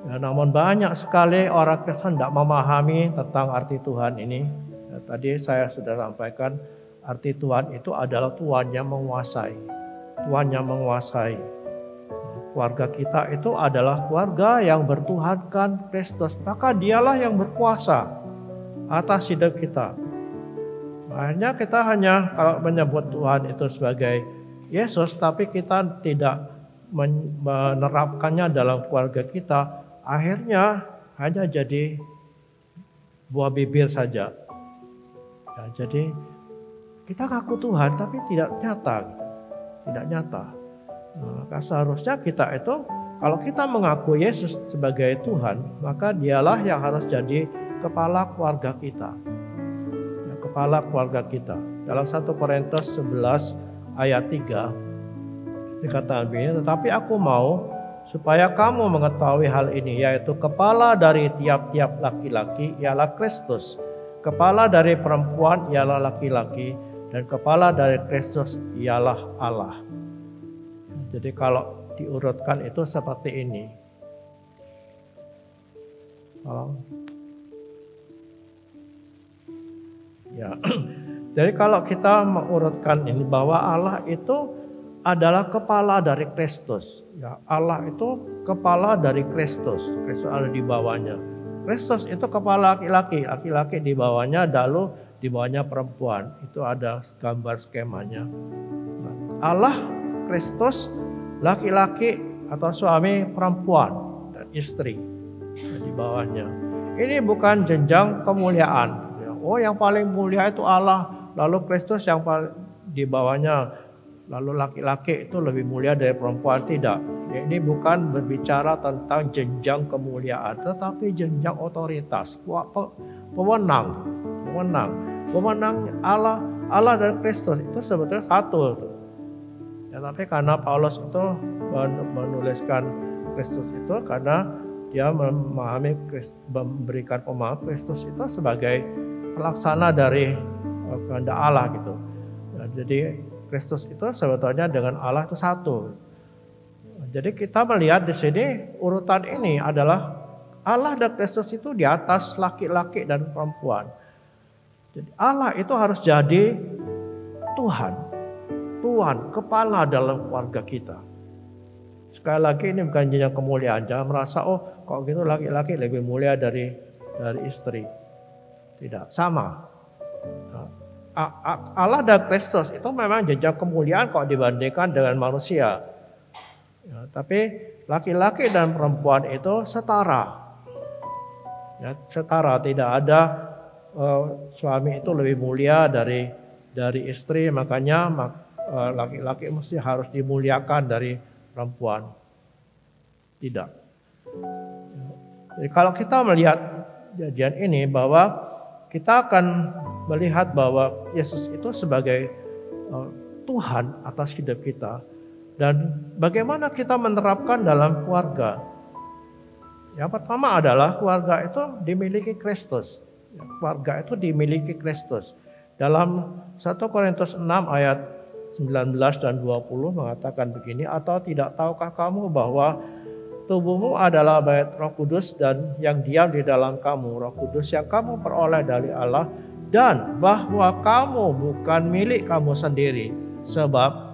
Ya, namun banyak sekali orang Kristen tidak memahami tentang arti Tuhan ini. Ya, tadi saya sudah sampaikan arti Tuhan itu adalah Tuhan yang menguasai. Tuhan yang menguasai. Keluarga kita itu adalah keluarga yang bertuhankan Kristus. Maka dialah yang berkuasa atas hidup kita. Makanya kita hanya kalau menyebut Tuhan itu sebagai Yesus, tapi kita tidak menerapkannya dalam keluarga kita, akhirnya hanya jadi buah bibir saja. Ya, jadi kita ngaku Tuhan tapi tidak nyata, tidak nyata. Maka seharusnya kita itu, kalau kita mengaku Yesus sebagai Tuhan, maka dialah yang harus jadi kepala keluarga kita. Ya, kepala keluarga kita. Dalam 1 Korintus 11 ayat 3 dikatakan begini, tetapi aku mau supaya kamu mengetahui hal ini, yaitu kepala dari tiap-tiap laki-laki ialah Kristus, kepala dari perempuan ialah laki-laki, dan kepala dari Kristus ialah Allah. Jadi kalau diurutkan itu seperti ini. Ya. Jadi kalau kita mengurutkan ini bahwa Allah itu adalah kepala dari Kristus. Ya, Allah itu kepala dari Kristus. Kristus ada di bawahnya. Kristus itu kepala laki-laki, laki-laki di bawahnya, lalu di bawahnya perempuan. Itu ada gambar skemanya. Nah, Allah, Kristus, laki-laki atau suami, perempuan dan istri di bawahnya. Ini bukan jenjang kemuliaan. Oh, yang paling mulia itu Allah, lalu Kristus yang paling di bawahnya, lalu laki-laki itu lebih mulia dari perempuan. Tidak. Ini bukan berbicara tentang jenjang kemuliaan, tetapi jenjang otoritas, pemenang Allah dan Kristus itu sebetulnya satu. Ya, tapi karena Paulus itu menuliskan Kristus itu karena dia memahami, memberikan pemahaman Kristus itu sebagai pelaksana dari kehendak Allah gitu. Ya, jadi Kristus itu sebetulnya dengan Allah itu satu. Jadi kita melihat di sini urutan ini adalah Allah dan Kristus itu di atas laki-laki dan perempuan. Jadi Allah itu harus jadi Tuhan, kepala dalam keluarga kita. Sekali lagi ini bukan jenjang kemuliaan. Jangan merasa kok gitu laki-laki lebih mulia dari istri. Tidak, sama. Allah dan Kristus itu memang jenjang kemuliaan kalau dibandingkan dengan manusia. Ya, tapi laki-laki dan perempuan itu setara. Ya, setara, tidak ada suami itu lebih mulia dari istri, makanya laki-laki mesti harus dimuliakan dari perempuan. Tidak. Jadi kalau kita melihat kejadian ini, bahwa kita akan melihat bahwa Yesus itu sebagai Tuhan atas hidup kita. Dan bagaimana kita menerapkan dalam keluarga. Yang pertama adalah keluarga itu dimiliki Kristus. Keluarga itu dimiliki Kristus. Dalam 1 Korintus 6 ayat 19 dan 20 mengatakan begini, atau tidak tahukah kamu bahwa tubuhmu adalah bait Roh Kudus dan yang diam di dalam kamu, Roh Kudus yang kamu peroleh dari Allah, dan bahwa kamu bukan milik kamu sendiri, sebab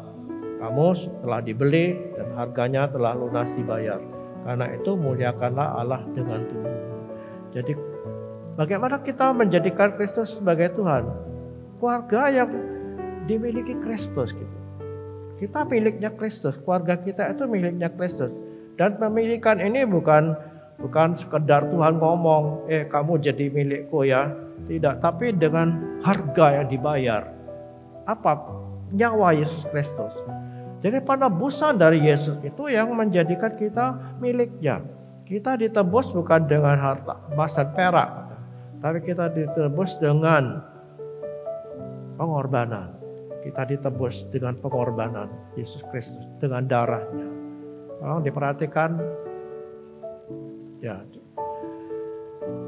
kamu telah dibeli dan harganya telah lunas dibayar. Karena itu muliakanlah Allah dengan tubuhmu. Jadi bagaimana kita menjadikan Kristus sebagai Tuhan? Keluarga yang dimiliki Kristus gitu. Kita miliknya Kristus, keluarga kita itu miliknya Kristus. Dan pemilikan ini bukan sekedar Tuhan ngomong, kamu jadi milikku ya. Tidak, tapi dengan harga yang dibayar. Apa? Nyawa Yesus Kristus. Jadi penebusan dari Yesus itu yang menjadikan kita miliknya. Kita ditebus bukan dengan harta emas dan perak, tapi kita ditebus dengan pengorbanan. Kita ditebus dengan pengorbanan Yesus Kristus, dengan darahnya. Kalau diperhatikan, ya.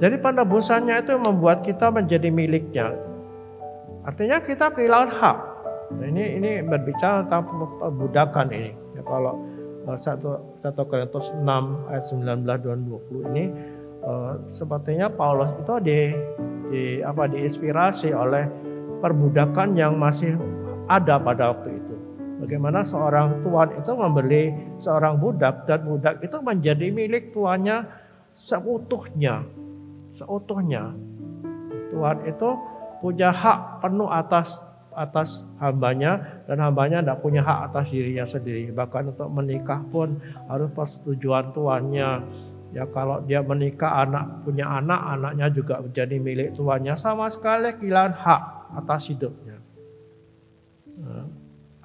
Jadi penebusannya itu membuat kita menjadi miliknya. Artinya kita kehilangan hak. Nah, ini berbicara tentang perbudakan ini. Ya, kalau 1 Korintus 6 ayat 19 dan 20 ini sepertinya Paulus itu diinspirasi oleh perbudakan yang masih ada pada waktu itu. Bagaimana seorang tuan itu membeli seorang budak dan budak itu menjadi milik tuannya seutuhnya. Tuan itu punya hak penuh atas hambanya, dan hambanya tidak punya hak atas dirinya sendiri. Bahkan untuk menikah pun harus persetujuan tuannya. Ya, kalau dia menikah punya anak, anaknya juga menjadi milik tuannya. Sama sekali kehilangan hak atas hidupnya. Nah,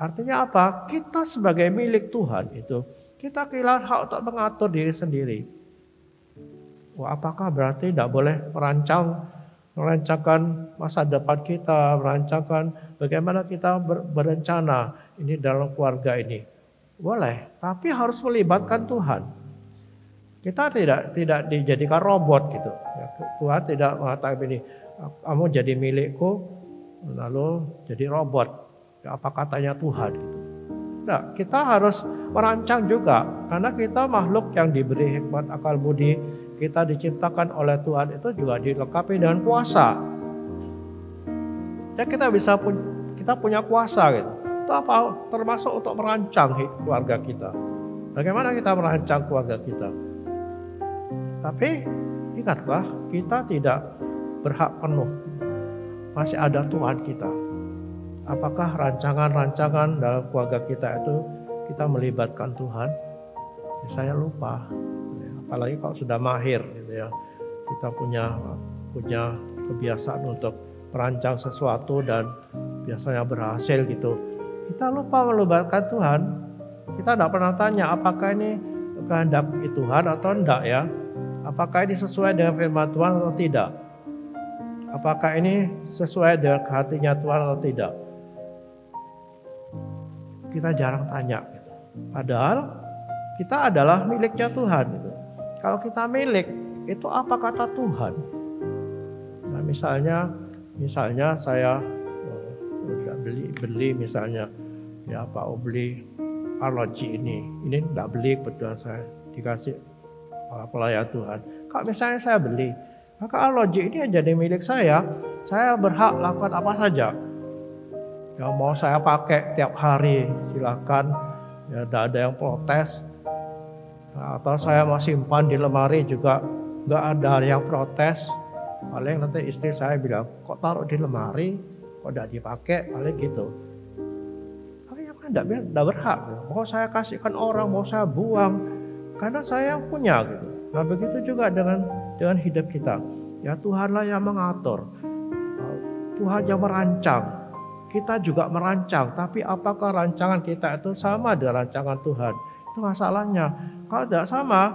artinya apa? Kita sebagai milik Tuhan itu, kita kehilangan hak untuk mengatur diri sendiri. Wah, apakah berarti tidak boleh merancangkan masa depan kita, merancangkan bagaimana kita berencana ini dalam keluarga ini? Boleh, tapi harus melibatkan Tuhan. Kita tidak dijadikan robot gitu. Ya, Tuhan tidak mengatakan ini, kamu jadi milikku, lalu jadi robot. Ya, apa katanya Tuhan? Gitu. Nah, kita harus merancang juga, karena kita makhluk yang diberi hikmat, akal budi. Kita diciptakan oleh Tuhan itu juga dilengkapi dengan kuasa. Ya, kita punya kuasa gitu. Itu apa? Termasuk untuk merancang keluarga kita. Bagaimana kita merancang keluarga kita? Tapi ingatlah, kita tidak berhak penuh. Masih ada Tuhan kita. Apakah rancangan-rancangan dalam keluarga kita itu kita melibatkan Tuhan? Ya, saya lupa. Apalagi kalau sudah mahir gitu ya. Kita punya kebiasaan untuk merancang sesuatu dan biasanya berhasil gitu. Kita lupa melibatkan Tuhan. Kita tidak pernah tanya apakah ini kehendak Tuhan atau enggak ya. Apakah ini sesuai dengan firman Tuhan atau tidak? Apakah ini sesuai dengan hatinya Tuhan atau tidak? Kita jarang tanya gitu. Padahal kita adalah miliknya Tuhan gitu. Kalau kita milik, itu apa kata Tuhan? Nah, misalnya saya beli misalnya, ya Pak beli arloji ini tidak beli, kebetulan saya dikasih pelayan Tuhan. Kalau misalnya saya beli, maka arloji ini jadi milik saya berhak lakukan apa saja. Ya, mau saya pakai tiap hari, silakan. Ya, tidak ada yang protes. Atau saya mau simpan di lemari juga nggak ada yang protes. Paling nanti istri saya bilang, kok taruh di lemari, kok tidak dipakai, paling gitu. Tapi yang tidak berhak. Mau saya kasihkan orang, mau saya buang, karena saya yang punya gitu. Nah, begitu juga dengan hidup kita. Ya, Tuhanlah yang mengatur, Tuhan yang merancang. Kita juga merancang, tapi apakah rancangan kita itu sama dengan rancangan Tuhan? Itu masalahnya. Kalau tidak sama,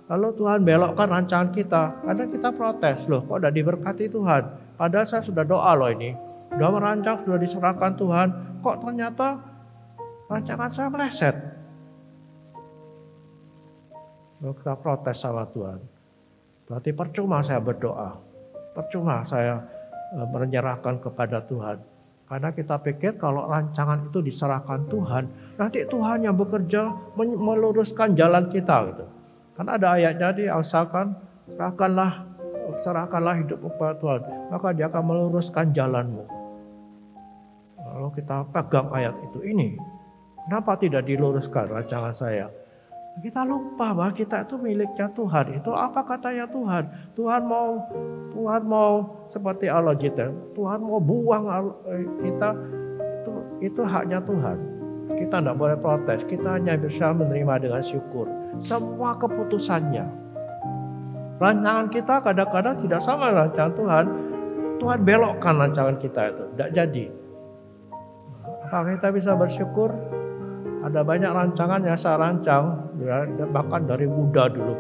lalu Tuhan belokkan rancangan kita. Kadang kita protes, loh kok tidak diberkati Tuhan? Padahal saya sudah doa loh ini. Sudah merancang, sudah diserahkan Tuhan. Kok ternyata rancangan saya meleset? Lalu kita protes sama Tuhan. Berarti percuma saya berdoa. Percuma saya menyerahkan kepada Tuhan. Karena kita pikir kalau rancangan itu diserahkan Tuhan, nanti Tuhan yang bekerja meluruskan jalan kita gitu. Kan ada ayatnya diasalkan serahkanlah hidupmu kepada Tuhan, maka Dia akan meluruskan jalanmu. Lalu kita pegang ayat itu, ini kenapa tidak diluruskan rancangan saya? Kita lupa bahwa kita itu miliknya Tuhan. Itu apa katanya Tuhan? Tuhan mau seperti Allah kita. Tuhan mau buang kita, itu haknya Tuhan. Kita tidak boleh protes. Kita hanya bisa menerima dengan syukur semua keputusannya. Rancangan kita kadang-kadang tidak sama dengan rancangan Tuhan. Tuhan belokkan rancangan kita itu, tidak jadi. Apakah kita bisa bersyukur? Ada banyak rancangan yang saya rancang, bahkan dari muda dulu.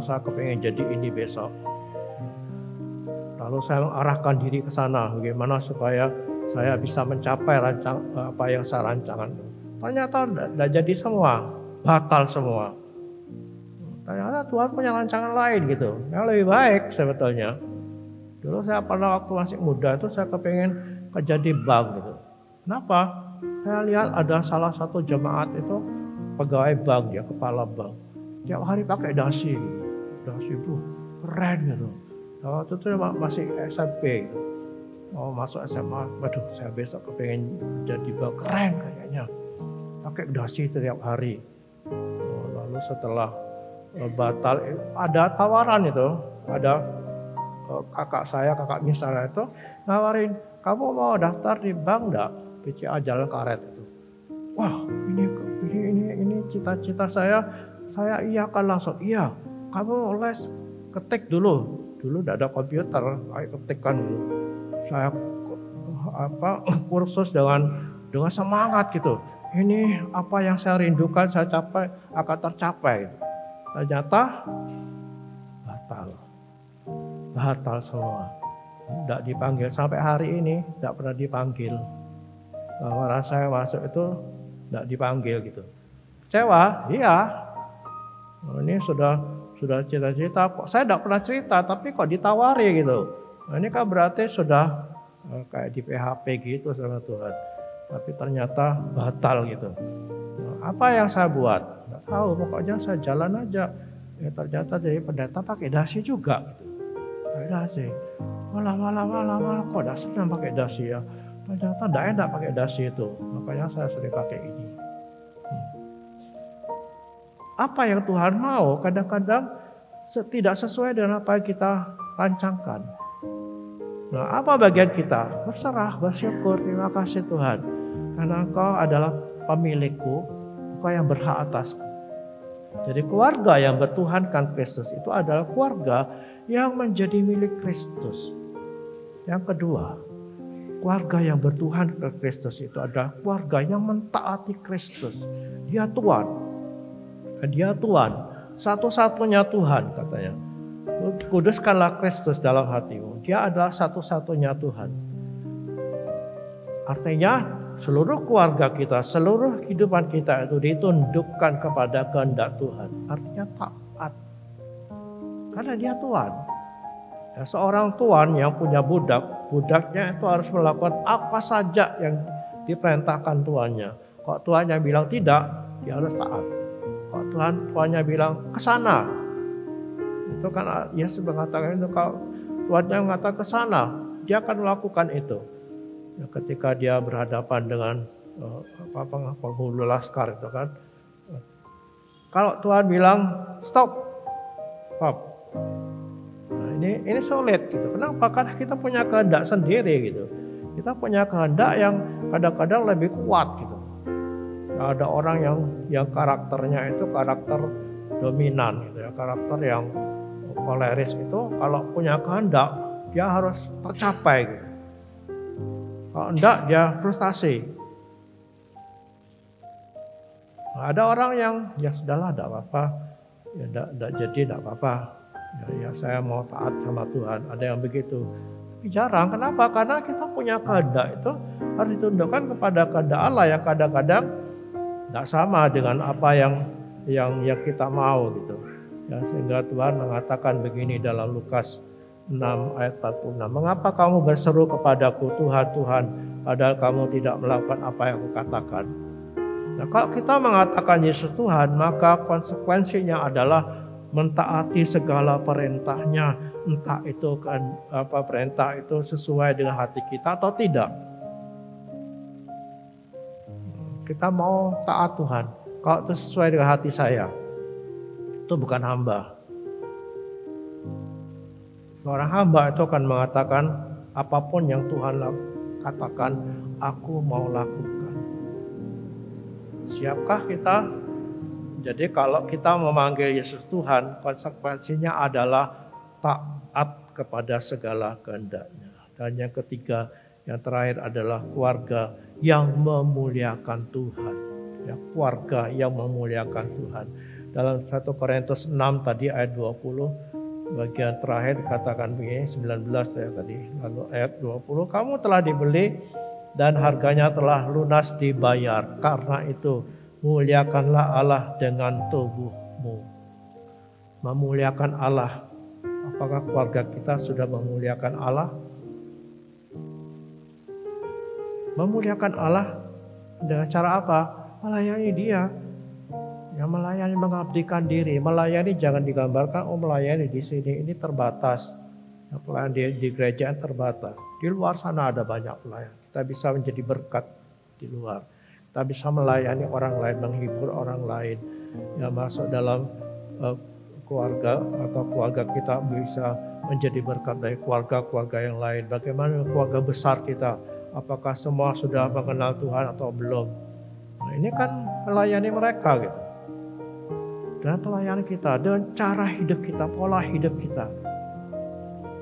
Saya kepengen jadi ini besok. Lalu saya mengarahkan diri ke sana, bagaimana supaya saya bisa mencapai apa yang saya rancangkan. Ternyata tidak jadi semua, batal semua. Ternyata Tuhan punya rancangan lain gitu, yang lebih baik sebetulnya. Dulu saya pernah waktu masih muda itu saya kepengen kerja di bank gitu. Kenapa? Saya lihat ada salah satu jemaat itu pegawai bank, dia kepala bank. Tiap hari pakai dasi gitu. Dasi itu keren gitu. Waktu itu masih SMP gitu. Mau masuk SMA, waduh saya besok kepengen jadi bank, keren kayaknya. Pakai dasi tiap hari. Lalu setelah batal, ada tawaran itu. Ada kakak misalnya itu nawarin, kamu mau daftar di bank enggak? BCA Jalan Karet itu. Wah, ini cita-cita saya iyakan langsung. Iya, kamu les ketik dulu. Dulu tidak ada komputer, ayo ketikkan dulu. Saya kursus dengan semangat gitu. Ini apa yang saya rindukan saya capai akan tercapai. Ternyata batal semua. Tidak dipanggil sampai hari ini, tidak pernah dipanggil. Lamaran saya masuk itu tidak dipanggil gitu. Kecewa? Iya. Ini sudah cita-cita. Kok saya tidak pernah cerita, tapi kok ditawari gitu. Ini kan berarti sudah kayak di PHP gitu sama Tuhan. Tapi ternyata batal gitu. Apa yang saya buat? Tidak tahu. Pokoknya saya jalan aja. Ya, ternyata dari pendeta pakai dasi juga. Gitu. Pakai dasi. Malah kok tidak senang pakai dasi ya. Ternyata tidak enak pakai dasi itu. Makanya saya sering pakai ini. Apa yang Tuhan mau kadang-kadang tidak sesuai dengan apa yang kita rancangkan. Nah, apa bagian kita? Berserah, bersyukur, terima kasih Tuhan. Karena Engkau adalah pemilikku, Engkau yang berhak atasku. Jadi keluarga yang bertuhankan Kristus itu adalah keluarga yang menjadi milik Kristus. Yang kedua, keluarga yang bertuhan ke Kristus itu adalah keluarga yang mentaati Kristus. Dia Tuhan. Dia Tuhan. Satu-satunya Tuhan katanya. Kuduskanlah Kristus dalam hatimu. Dia adalah satu-satunya Tuhan. Artinya seluruh keluarga kita, seluruh kehidupan kita itu ditundukkan kepada kehendak Tuhan. Artinya taat. Karena Dia Tuhan. Ya, seorang tuan yang punya budaknya itu harus melakukan apa saja yang diperintahkan tuannya. Kalau tuannya bilang tidak, dia harus taat. Kalau tuannya bilang ke sana, itu kan Yesus mengatakan itu, kalau tuannya mengatakan ke sana, dia akan melakukan itu. Ya, ketika dia berhadapan dengan penghulu laskar itu kan, kalau Tuhan bilang stop. Ini sulit gitu. Kenapa? Karena kita punya kehendak sendiri gitu. Kita punya kehendak yang kadang-kadang lebih kuat gitu. Nah, ada orang yang karakternya itu karakter dominan gitu ya, karakter yang koleris itu kalau punya kehendak dia harus tercapai gitu. Kalau enggak dia frustasi. Nah, ada orang yang ya sudahlah enggak apa-apa. Ya enggak jadi enggak apa-apa. Ya saya mau taat sama Tuhan. Ada yang begitu. Tapi jarang. Kenapa? Karena kita punya kehendak itu harus ditundukkan kepada kehendak Allah yang kadang-kadang tidak sama dengan apa yang kita mau gitu. Ya, sehingga Tuhan mengatakan begini dalam Lukas 6 ayat 46. Mengapa kamu berseru kepadaku Tuhan, Tuhan, padahal kamu tidak melakukan apa yang kukatakan? Nah, kalau kita mengatakan Yesus Tuhan, maka konsekuensinya adalah mentaati segala perintahnya, entah itu perintah itu sesuai dengan hati kita atau tidak. Kita mau taat Tuhan, kalau itu sesuai dengan hati saya, itu bukan hamba. Seorang hamba itu akan mengatakan apapun yang Tuhan katakan, aku mau lakukan. Siapkah kita? Jadi kalau kita memanggil Yesus Tuhan, konsekuensinya adalah taat kepada segala kehendak-Nya. Dan yang ketiga, yang terakhir adalah keluarga yang memuliakan Tuhan. Ya, keluarga yang memuliakan Tuhan. Dalam 1 Korintus 6 tadi ayat 20, bagian terakhir katakan begini, 19 ya tadi, lalu ayat 20, kamu telah dibeli dan harganya telah lunas dibayar. Karena itu muliakanlah Allah dengan tubuhmu. Memuliakan Allah. Apakah keluarga kita sudah memuliakan Allah? Memuliakan Allah dengan cara apa? Melayani Dia. Yang melayani mengabdikan diri. Melayani jangan digambarkan, melayani di sini ini terbatas. Yang pelayan di gereja terbatas. Di luar sana ada banyak pelayan. Kita bisa menjadi berkat di luar. Kita bisa melayani orang lain, menghibur orang lain. Yang masuk dalam keluarga atau keluarga kita bisa menjadi berkat dari keluarga-keluarga yang lain. Bagaimana keluarga besar kita? Apakah semua sudah mengenal Tuhan atau belum? Nah, ini kan melayani mereka gitu. Dan pelayanan kita, dengan cara hidup kita, pola hidup kita.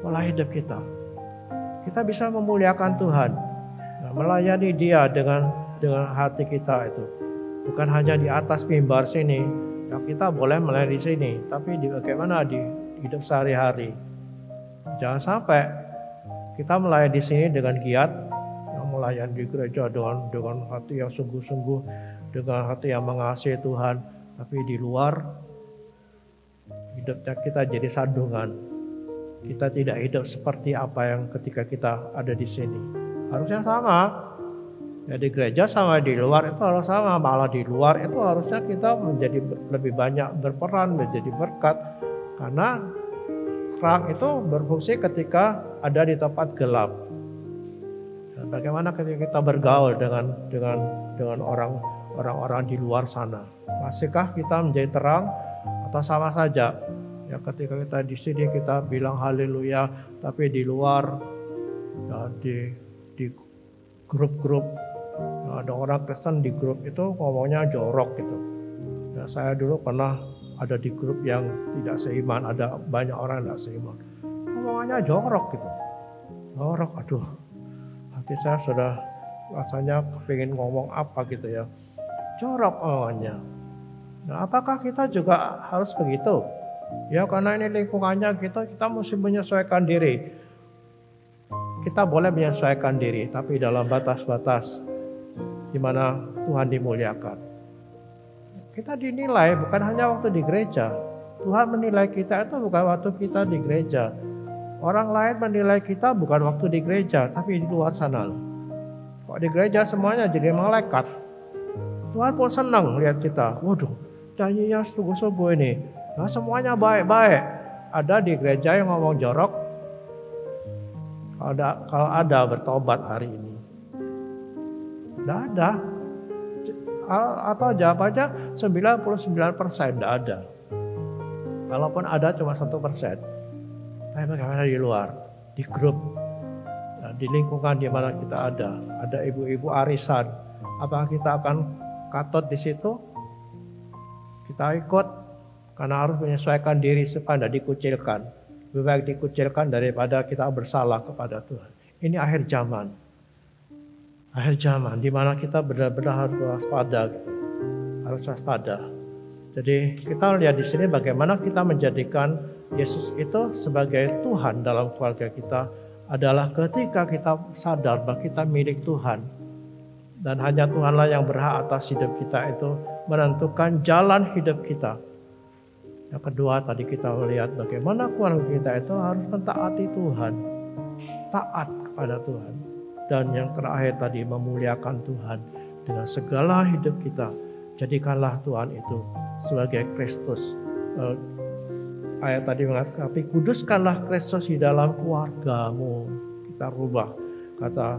Pola hidup kita. Kita bisa memuliakan Tuhan. Nah, melayani Dia dengan hati kita itu. Bukan hanya di atas mimbar sini. Ya, kita boleh melayani di sini. Tapi bagaimana di hidup sehari-hari. Jangan sampai kita melayani di sini dengan giat. Melayani di gereja dengan hati yang sungguh-sungguh. Dengan hati yang mengasihi Tuhan. Tapi di luar hidupnya kita jadi sandungan. Kita tidak hidup seperti apa yang ketika kita ada di sini. Harusnya sama. Ya di gereja sama di luar itu harus sama. Malah di luar itu harusnya kita menjadi lebih banyak berperan, menjadi berkat. Karena terang itu berfungsi ketika ada di tempat gelap. Dan bagaimana ketika kita bergaul dengan orang-orang di luar sana? Masihkah kita menjadi terang atau sama saja? Ya ketika kita di sini kita bilang haleluya, tapi di luar ya, di grup-grup ya, ada orang Kristen di grup itu ngomongnya jorok gitu. Ya, saya dulu pernah ada di grup yang tidak seiman, ada banyak orang yang tidak seiman. Ngomongnya jorok gitu. Jorok, aduh. Hati saya sudah rasanya pengen ngomong apa gitu ya. Jorok omongannya. Nah, apakah kita juga harus begitu? Ya karena ini lingkungannya kita mesti menyesuaikan diri. Kita boleh menyesuaikan diri, tapi dalam batas-batas di mana Tuhan dimuliakan. Kita dinilai bukan hanya waktu di gereja. Tuhan menilai kita itu bukan waktu kita di gereja. Orang lain menilai kita bukan waktu di gereja, tapi di luar sana. Kok di gereja semuanya jadi malaikat. Tuhan pun senang lihat kita. Waduh, nyanyinya sungguh-sungguh ini. Nah, semuanya baik-baik. Ada di gereja yang ngomong jorok. Kalau ada bertobat hari ini. Tidak ada. Atau jawabannya 99% tidak ada. Kalaupun ada cuma 1%. Tapi bagaimana di luar? Di grup. Nah, di lingkungan di mana kita ada. Ada ibu-ibu arisan. Apakah kita akan katut di situ? Kita ikut karena harus menyesuaikan diri supaya tidak dikucilkan. Lebih baik dikucilkan daripada kita bersalah kepada Tuhan. Ini akhir zaman. Akhir zaman di mana kita benar-benar harus waspada. Harus waspada. Jadi kita lihat di sini bagaimana kita menjadikan Yesus itu sebagai Tuhan dalam keluarga kita adalah ketika kita sadar bahwa kita milik Tuhan. Dan hanya Tuhanlah yang berhak atas hidup kita itu menentukan jalan hidup kita. Yang kedua tadi kita melihat bagaimana keluarga kita itu harus mentaati Tuhan. Taat kepada Tuhan. Dan yang terakhir tadi memuliakan Tuhan. dengan segala hidup kita. Jadikanlah Tuhan itu sebagai Kristus. Ayat tadi mengatakan, tapi kuduskanlah Kristus di dalam keluargamu. Kita rubah kata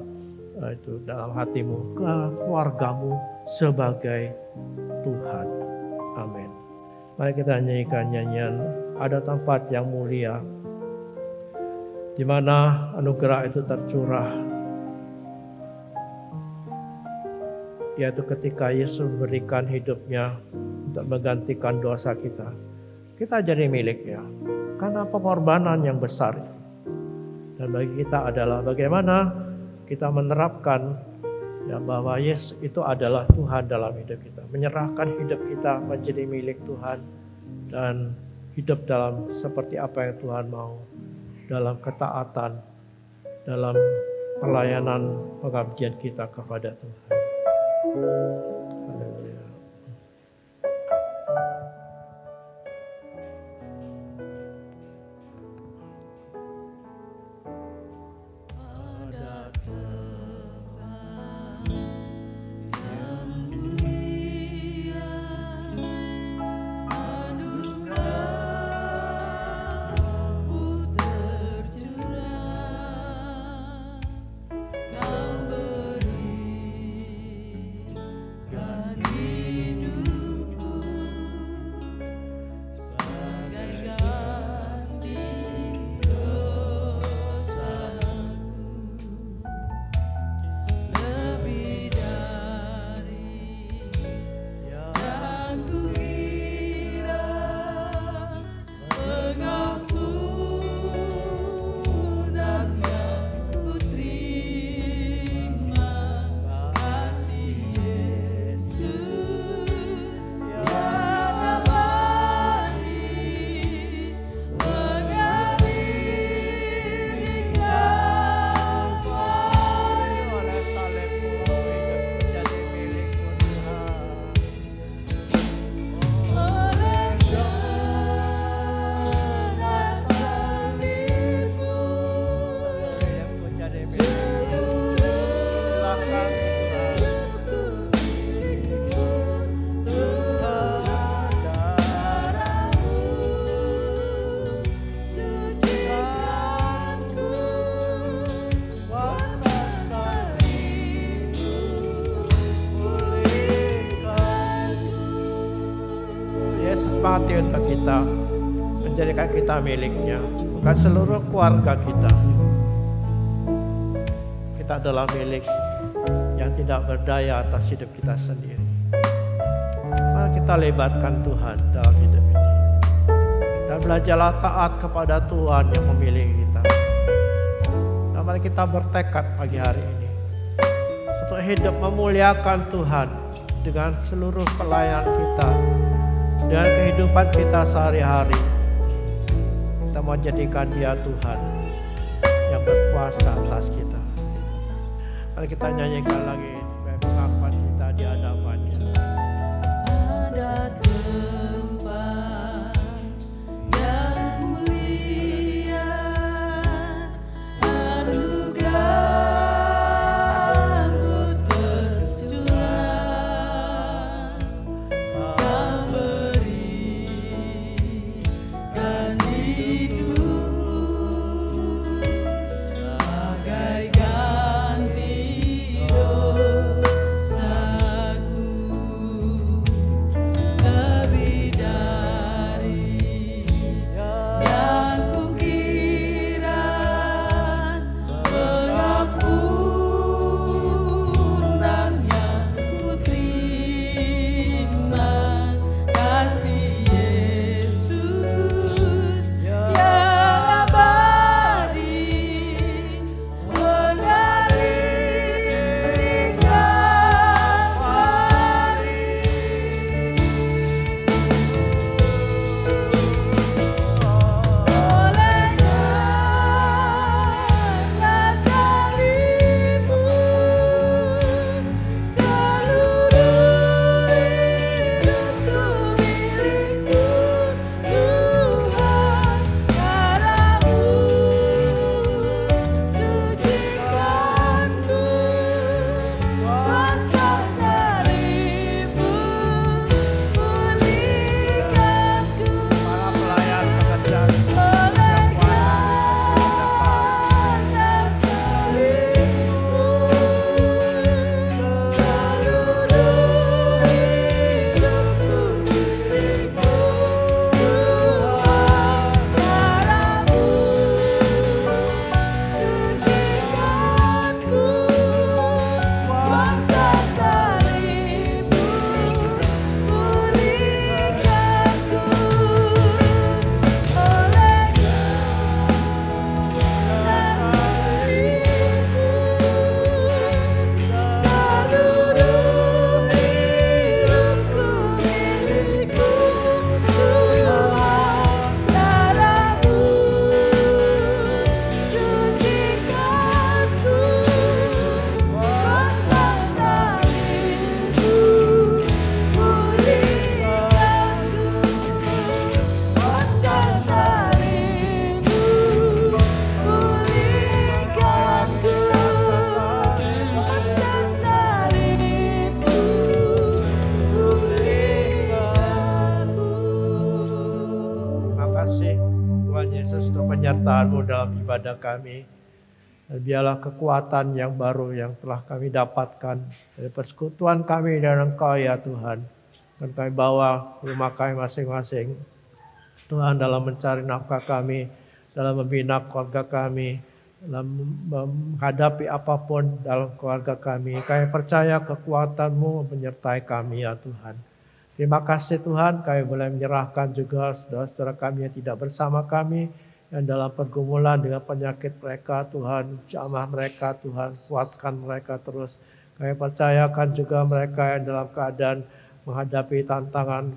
itu dalam hatimu, ke keluargamu sebagai Tuhan. Amin. Mari kita nyanyikan nyanyian Ada Tempat Yang Mulia, di mana anugerah itu tercurah, yaitu ketika Yesus memberikan hidupnya untuk menggantikan dosa kita. Kita jadi miliknya karena pengorbanan yang besar. Dan bagi kita adalah bagaimana kita menerapkan ya, bahwa Yesus itu adalah Tuhan dalam hidup kita. Menyerahkan hidup kita menjadi milik Tuhan dan hidup dalam seperti apa yang Tuhan mau, dalam ketaatan, dalam pelayanan pengabdian kita kepada Tuhan. Haleluya. Mati untuk kita, menjadikan kita miliknya, bukan seluruh keluarga kita. Kita adalah milik yang tidak berdaya atas hidup kita sendiri. Mari kita lebatkan Tuhan dalam hidup ini. Dan belajarlah taat kepada Tuhan yang memilih kita. Dan mari kita bertekad pagi hari ini untuk hidup memuliakan Tuhan dengan seluruh pelayanan kita, dengan kehidupan kita sehari-hari. Kita mau jadikan Dia Tuhan yang berkuasa atas kita. Mari kita nyanyikan lagi pengakuan kita di hadapan-Nya. Ada tempat yang mulia, anugerah-Mu tercurah. Kau berikan hidupmu sebagai ganti dosaku. penyertaan-Mu dalam ibadah kami. Dan biarlah kekuatan yang baru yang telah kami dapatkan dari persekutuan kami dengan Engkau ya Tuhan. Dan kami bawa ke rumah kami masing-masing. Tuhan, dalam mencari nafkah kami, dalam membina keluarga kami, dalam menghadapi apapun dalam keluarga kami. Kami percaya kekuatan-Mu menyertai kami ya Tuhan. Terima kasih Tuhan, kami boleh menyerahkan juga saudara-saudara kami yang tidak bersama kami, yang dalam pergumulan dengan penyakit mereka. Tuhan, jamah mereka, Tuhan, kuatkan mereka terus. Kami percayakan juga mereka yang dalam keadaan menghadapi tantangan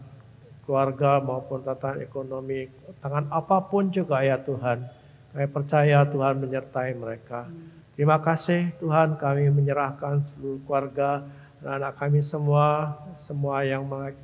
keluarga maupun tantangan ekonomi, tantangan apapun juga ya Tuhan. Kami percaya Tuhan menyertai mereka. Terima kasih Tuhan, kami menyerahkan seluruh keluarga dan anak kami semua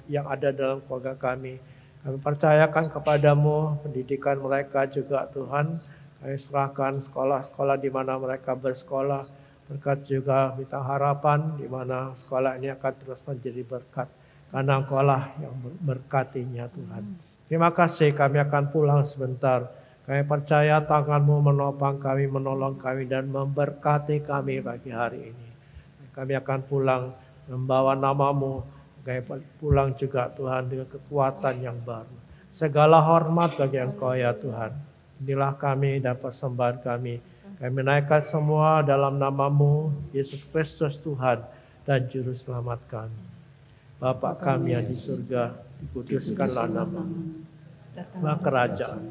yang ada dalam keluarga kami. Kami percayakan kepadamu pendidikan mereka juga Tuhan. Kami serahkan sekolah-sekolah di mana mereka bersekolah. Berkat juga bintang harapan di mana sekolah ini akan terus menjadi berkat. Karena Engkaulah yang berkatinya Tuhan. Terima kasih, kami akan pulang sebentar. Kami percaya tangan-Mu menopang kami, menolong kami dan memberkati kami pagi hari ini. Kami akan pulang membawa nama-Mu. Kami pulang juga Tuhan dengan kekuatan yang baru. Segala hormat bagi Engkau ya Tuhan. Inilah kami dan persembahan kami. Kami menaikkan semua dalam nama-Mu, Yesus Kristus Tuhan dan Juru Selamat kami. Bapa kami yang di surga, dikuduskanlah nama-Mu. Datanglah kerajaan.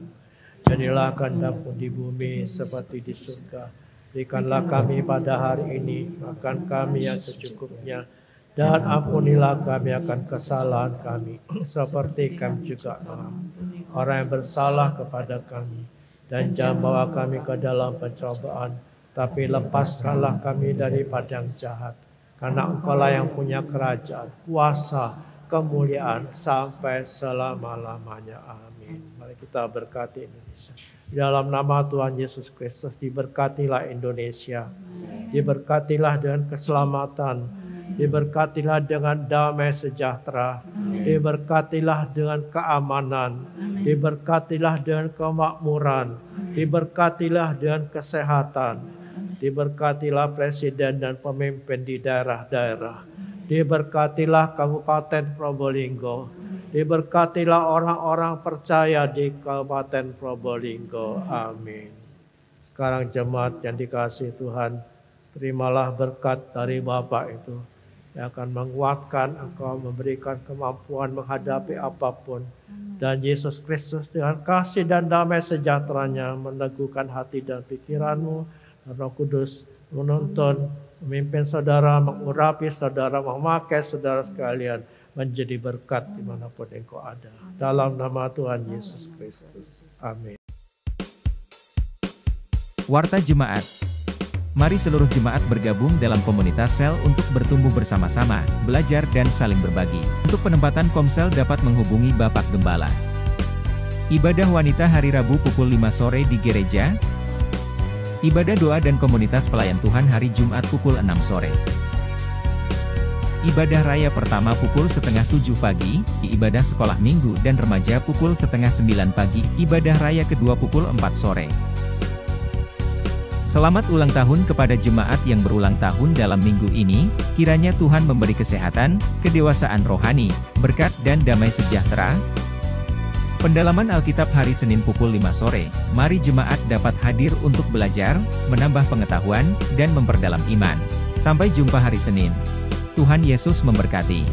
Jadilah kehendak-Mu di bumi seperti di surga. Berikanlah kami pada hari ini makan kami yang secukupnya. Dan ampunilah kami akan kesalahan kami, seperti kami juga mengampuni orang yang bersalah kepada kami. Dan jangan bawa kami ke dalam pencobaan, tapi lepaskanlah kami daripada yang jahat. Karena Engkau-Lah yang punya kerajaan, kuasa, kemuliaan, sampai selama-lamanya. Amin. Mari kita berkati Indonesia. Di dalam nama Tuhan Yesus Kristus, diberkatilah Indonesia. Diberkatilah dengan keselamatan. Diberkatilah dengan damai sejahtera. Diberkatilah dengan keamanan. Diberkatilah dengan kemakmuran. Diberkatilah dengan kesehatan. Diberkatilah presiden dan pemimpin di daerah-daerah. Diberkatilah Kabupaten Probolinggo. Diberkatilah orang-orang percaya di Kabupaten Probolinggo. Amin. Sekarang jemaat yang dikasihi Tuhan, terimalah berkat dari Bapa itu yang akan menguatkan engkau, memberikan kemampuan menghadapi apapun. Dan Yesus Kristus dengan kasih dan damai sejahteranya meneguhkan hati dan pikiranmu. Dan Roh Kudus menuntun, memimpin saudara, mengurapi saudara, memakai saudara sekalian menjadi berkat dimanapun engkau ada. Dalam nama Tuhan Yesus Kristus. Amin. Warta Jemaat. Mari seluruh jemaat bergabung dalam komunitas sel untuk bertumbuh bersama-sama, belajar dan saling berbagi. Untuk penempatan komsel dapat menghubungi Bapak Gembala. Ibadah wanita hari Rabu pukul 5 sore di gereja. Ibadah doa dan komunitas pelayan Tuhan hari Jumat pukul 6 sore. Ibadah raya pertama pukul 6:30 pagi, ibadah sekolah minggu dan remaja pukul 8:30 pagi, ibadah raya kedua pukul 4 sore. Selamat ulang tahun kepada jemaat yang berulang tahun dalam minggu ini, kiranya Tuhan memberi kesehatan, kedewasaan rohani, berkat dan damai sejahtera. Pendalaman Alkitab hari Senin pukul 5 sore, mari jemaat dapat hadir untuk belajar, menambah pengetahuan, dan memperdalam iman. Sampai jumpa hari Senin. Tuhan Yesus memberkati.